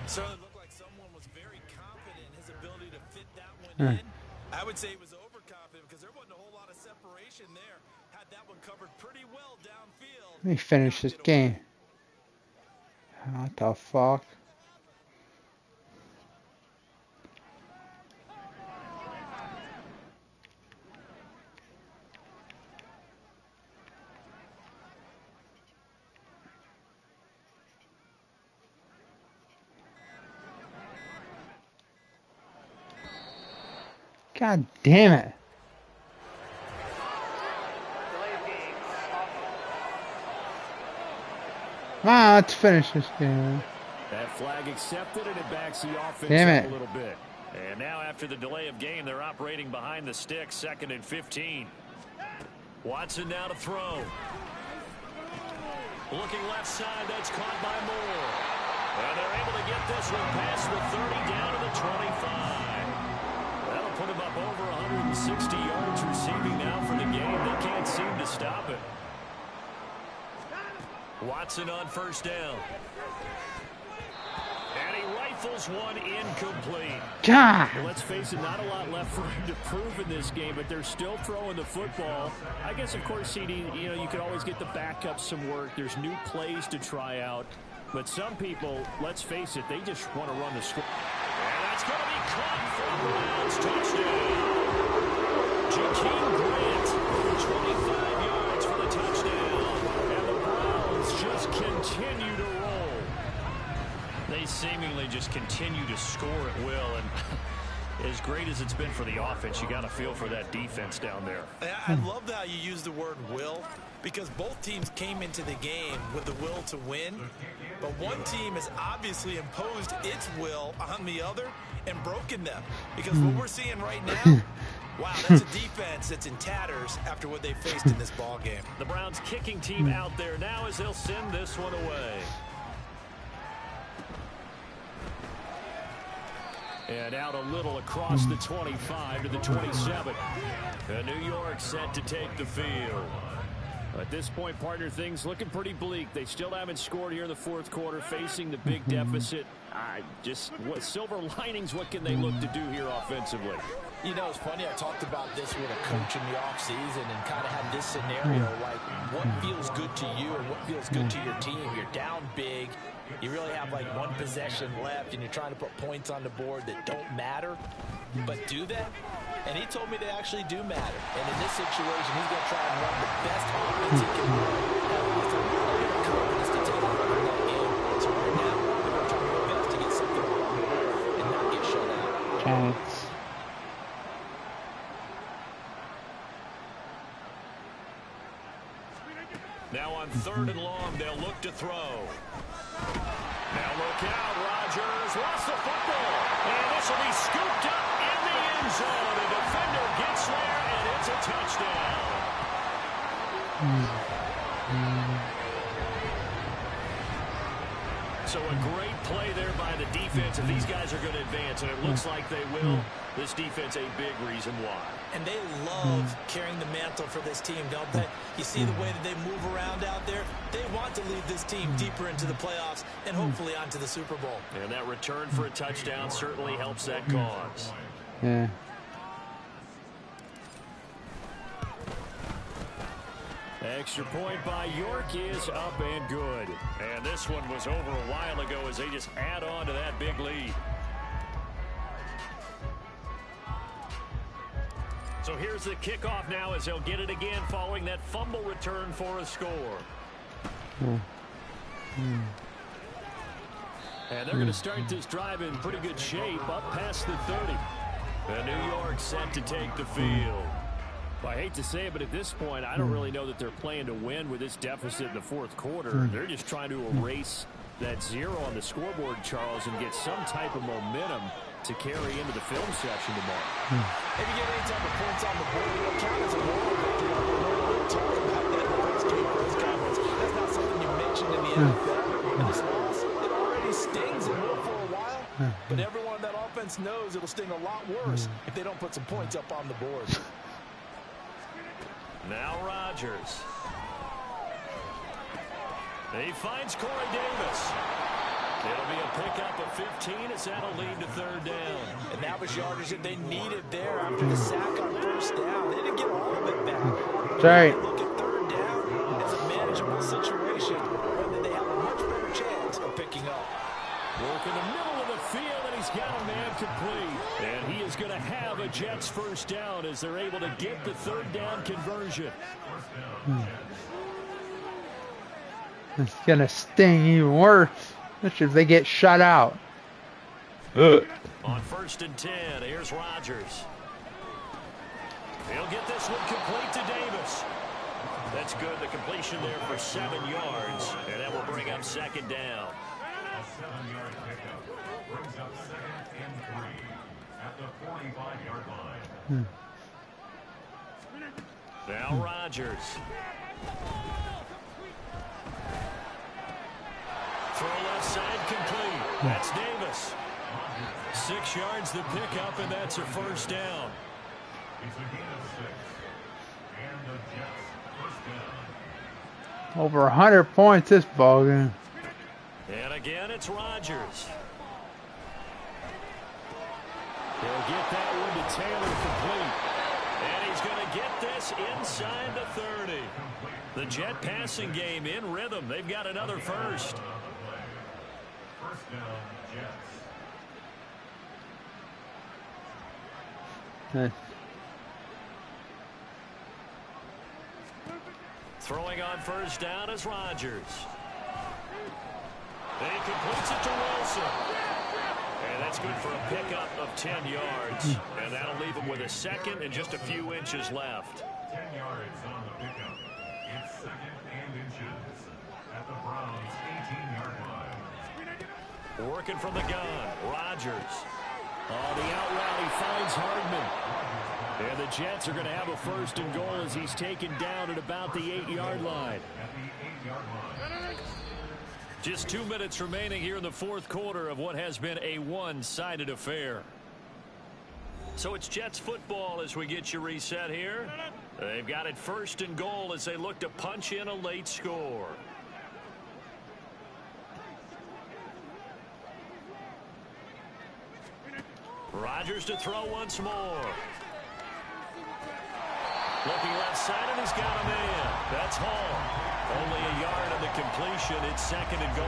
Certainly looked like someone was very confident in his ability to fit that one in. I would say he was overconfident because there wasn't a whole lot of separation there. Had that one covered pretty well downfield. Let me finish this game. What the fuck? God damn it. Come on, let's finish this game. That flag accepted, and it backs the offense up a little bit. And now after the delay of game, they're operating behind the sticks, 2nd and 15. Watson now to throw. Looking left side, that's caught by Moore. And they're able to get this one past the 30 down to the 25. put him up over 160 yards receiving now for the game. They can't seem to stop it. Watson on first down. And he rifles one incomplete. God. Well, let's face it, not a lot left for him to prove in this game, but they're still throwing the football. I guess, of course, CD, you know, you can always get the backups some work. There's new plays to try out. But some people, let's face it, they just want to run the score. And that's going to be caught for a Browns touchdown. Jakeem Grant, 25 yards for the touchdown. And the Browns just continue to roll. They seemingly just continue to score at will. And as great as it's been for the offense, you got to feel for that defense down there. I love how you use the word will, because both teams came into the game with the will to win. But one team has obviously imposed its will on the other and broken them. Because what we're seeing right now, wow, that's a defense that's in tatters after what they faced in this ball game. The Browns kicking team out there now as they'll send this one away. And out a little across the 25 to the 27. And New York set to take the field. At this point, partner, things looking pretty bleak. They still haven't scored here in the fourth quarter, facing the big deficit. What silver linings, what can they look to do here offensively? You know, it's funny, I talked about this with a coach in the offseason and kind of had this scenario, like what feels good to you and what feels good to your team. You're down big. You really have like one possession left, and you're trying to put points on the board that don't matter. But do they? And he told me they actually do matter. And in this situation, he's going to try and run the best offense he can run. It's a little bit of confidence to take over that game. So right now, they're going to try their best to get something on the board and not get shut out. Giants. Now on 3rd and long, they'll look to throw. Now look out, Rodgers lost the football. And this will be scooped up in the end zone. The defender gets there, and it's a touchdown. So a great play there by the defense. If these guys are going to advance, and it looks like they will, this defense a big reason why. And they love carrying the mantle for this team, don't they? You see the way that they move around out there? They want to lead this team deeper into the playoffs and hopefully onto the Super Bowl. And that return for a touchdown certainly helps that cause. Yeah. Extra point by York is up and good. And this one was over a while ago as they just add on to that big lead. So here's the kickoff now as they'll get it again following that fumble return for a score. And they're going to start this drive in pretty good shape up past the 30. And New York set to take the field. Well, I hate to say it, but at this point, I don't really know that they're playing to win with this deficit in the fourth quarter. They're just trying to erase that 0 on the scoreboard, Charles, and get some type of momentum to carry into the film section tomorrow. If you get any type of points on the board, it'll count as a moral victory. We'll talk about that in the post-game press conference. That's not something you mentioned in the NFL. And this loss, it already stings. It will for a while. But everyone in that offense knows it'll sting a lot worse if they don't put some points up on the board. Now Rodgers. He finds Corey Davis. It'll be a pickup of 15 as that'll lead to 3rd down. And that was yardage that they needed there after the sack on 1st down. They didn't get all of it back. That's right. Look at 3rd down as a manageable situation, whether they have a much better chance of picking up. Work in the middle of the field, and he's got a man complete. And he is going to have a Jets 1st down as they're able to get the 3rd down conversion. It's going to sting even worse, especially if they get shut out. On 1st and 10, here's Rodgers. He'll get this one complete to Davis. That's good. The completion there for 7 yards, and that will bring up 2nd down. A 7-yard pickup brings up 2nd and 3 at the 45-yard line. Now Rodgers. Throw left side complete. That's Davis. 6 yards the pickup, and that's a first down. It's a gain of 6. And the Jets first down. Over 100 points this ball game. And again, it's Rodgers. He'll get that one to Taylor complete. And he's going to get this inside the 30. The Jet passing game in rhythm. They've got another first. First down, Jets. Nice. Throwing on first down is Rodgers. He completes it to Wilson. And that's good for a pickup of 10 yards. And that'll leave him with a second and just a few inches left. 10 yards on the pickup. It's second and inches at the Browns' 18-yard line. Working from the gun, Rodgers. On the out route, he finds Hardman. And the Jets are going to have a first and goal as he's taken down at about the 8-yard line. At the 8-yard line. Just 2 minutes remaining here in the fourth quarter of what has been a one-sided affair. So it's Jets football as we get you reset here. They've got it first and goal as they look to punch in a late score. Rodgers to throw once more. Looking left side, and he's got a man. That's Hall. Only a yard on the completion. It's second and goal.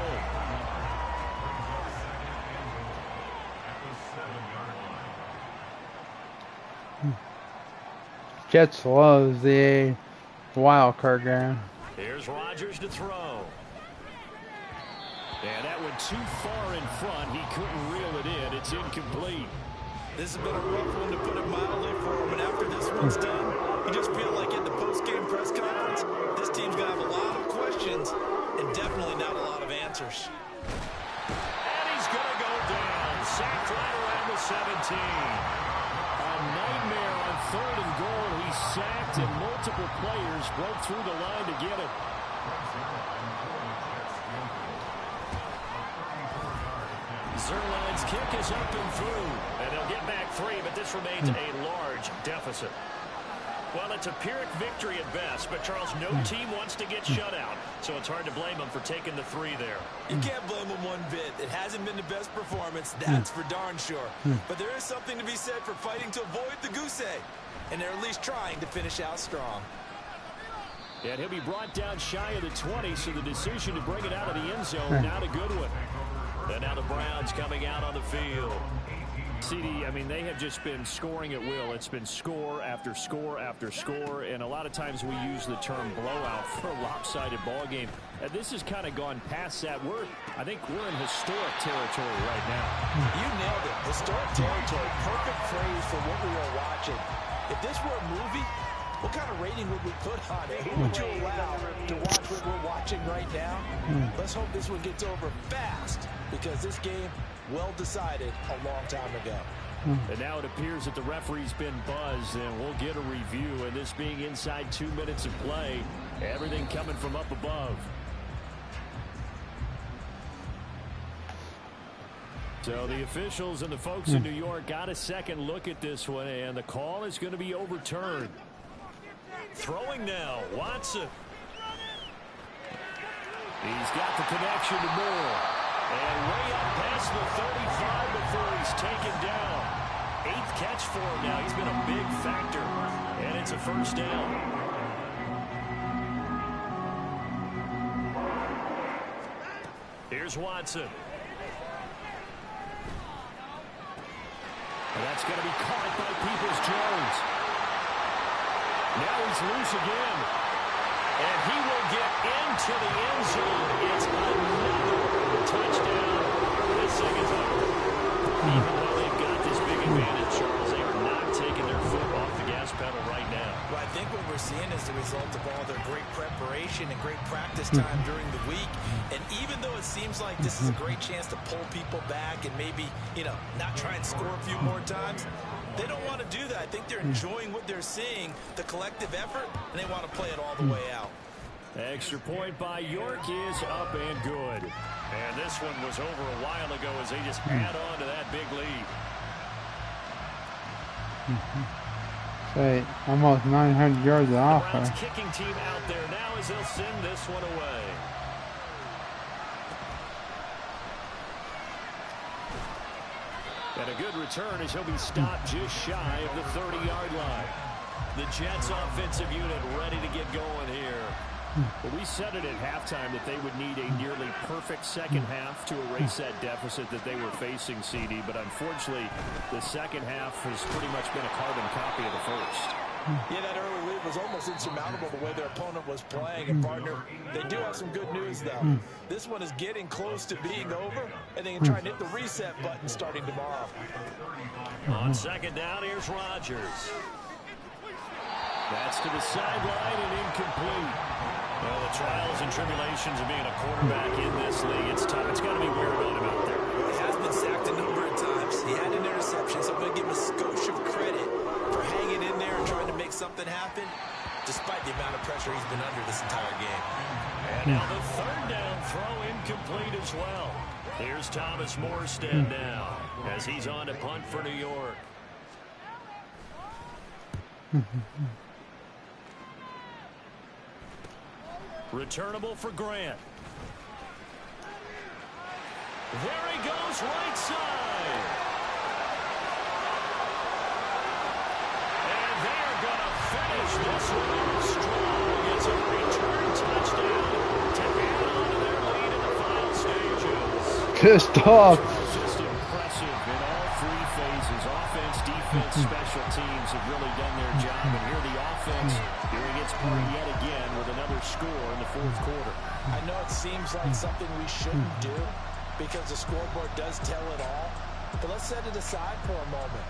Jets loves the wild card game. Here's Rodgers to throw. And that went too far in front. He couldn't reel it in. It's incomplete. This has been a rough one, to put it mildly, for him. And after this one's done, you just feel like in the post-game press conference, this team's going to have a lot of questions and definitely not a lot of answers. And he's going to go down. Sacked right around the 17. A nightmare on third and goal. He's sacked, and multiple players broke through the line to get it. Zerline's kick is up and through, and they'll get back 3, but this remains a large deficit. Well, it's a Pyrrhic victory at best, but Charles, no team wants to get shut out, so it's hard to blame them for taking the 3 there. You can't blame them one bit. It hasn't been the best performance, that's for darn sure. But there is something to be said for fighting to avoid the goose egg, and they're at least trying to finish out strong. And he'll be brought down shy of the 20, so the decision to bring it out of the end zone, not a good one. And now the Browns coming out on the field. CD, I mean, they have just been scoring at will. It's been score after score after score, and a lot of times we use the term blowout for a lopsided ball game. And this has kind of gone past that. I think we're in historic territory right now. You nailed it. Historic territory. Perfect phrase for what we are watching. If this were a movie, what kind of rating would we put on it? Who would you allow to watch what we're watching right now? Let's hope this one gets over fast, because this game, well decided a long time ago. And now it appears that the referee's been buzzed, and we'll get a review. And this being inside 2 minutes of play, everything coming from up above. So the officials and the folks in New York got a second look at this one, and the call is going to be overturned. Throwing now, Watson. He's got the connection to Moore. And way up past the 35 before he's taken down. 8th catch for him now. He's been a big factor. And it's a first down. Here's Watson. And that's going to be caught by Peoples-Jones. Now he's loose again. And he will get into the end zone. It's another touchdown. This thing is over. Even though they've got this big advantage, Charles, they are not taking their foot off the gas pedal right now. Well, I think what we're seeing is the result of all their great preparation and great practice time during the week. And even though it seems like this is a great chance to pull people back and maybe, not try and score a few more times, they don't want to do that. I think they're enjoying what they're seeing, the collective effort, and they want to play it all the way out. Extra point by York is up and good. And this one was over a while ago as they just add on to that big lead. Say, almost 900 yards of The offense. Browns kicking team out there now as they'll send this one away. And a good return as he'll be stopped just shy of the 30-yard line. The Jets offensive unit ready to get going here. Well, we said it at halftime that they would need a nearly perfect second half to erase that deficit that they were facing, CD. But unfortunately, the second half has pretty much been a carbon copy of the first. Yeah, that early lead was almost insurmountable the way their opponent was playing. And, partner, they do have some good news, though. This one is getting close to being over, and they can try and hit the reset button starting tomorrow. On second down, here's Rodgers. That's to the sideline and incomplete. Well, the trials and tribulations of being a quarterback in this league, it's tough. It's got to be weird on him out there. He has been sacked a number of times. He had an interception, so I'm going to give him a skosh of credit for hanging in there and trying to make something happen, despite the amount of pressure he's been under this entire game. And now the third down throw incomplete as well. Here's Thomas Morstead now as he's on to punt for New York. Returnable for Grant. There he goes, right side. And they're going to finish this one strong. It's a return touchdown to add on to their lead in the final stages. Pissed off. Just impressive in all three phases. Offense, defense, special teams have really done their job. And here the offense doing its part yet again with another score in the fourth quarter. I know it seems like something we shouldn't do because the scoreboard does tell it all, but let's set it aside for a moment.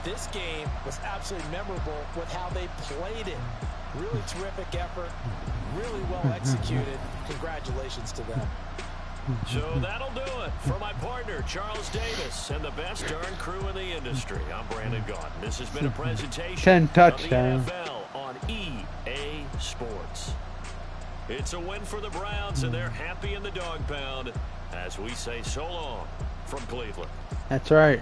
This game was absolutely memorable with how they played it. Really terrific effort, really well executed. Congratulations to them. So that'll do it for my partner, Charles Davis, and the best darn crew in the industry. I'm Brandon Gaudin. This has been a presentation 10 of touchdowns. the NFL on EA Sports. It's a win for the Browns, and they're happy in the dog pound as we say so long from Cleveland. That's right.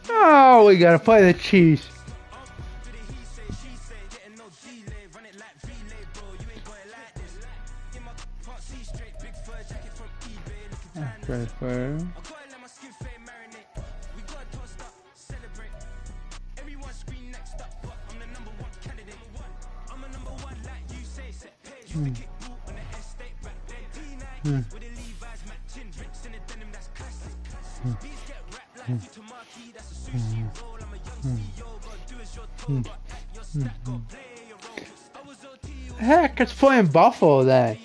Oh, we gotta play the Chiefs. Okay, Heck, it's playing Buffalo then.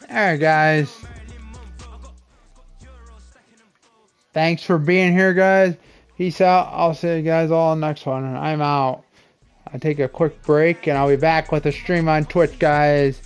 Alright, guys. Thanks for being here, guys. Peace out. I'll see you guys all in the next one. I'm out. I'll take a quick break and I'll be back with a stream on Twitch, guys.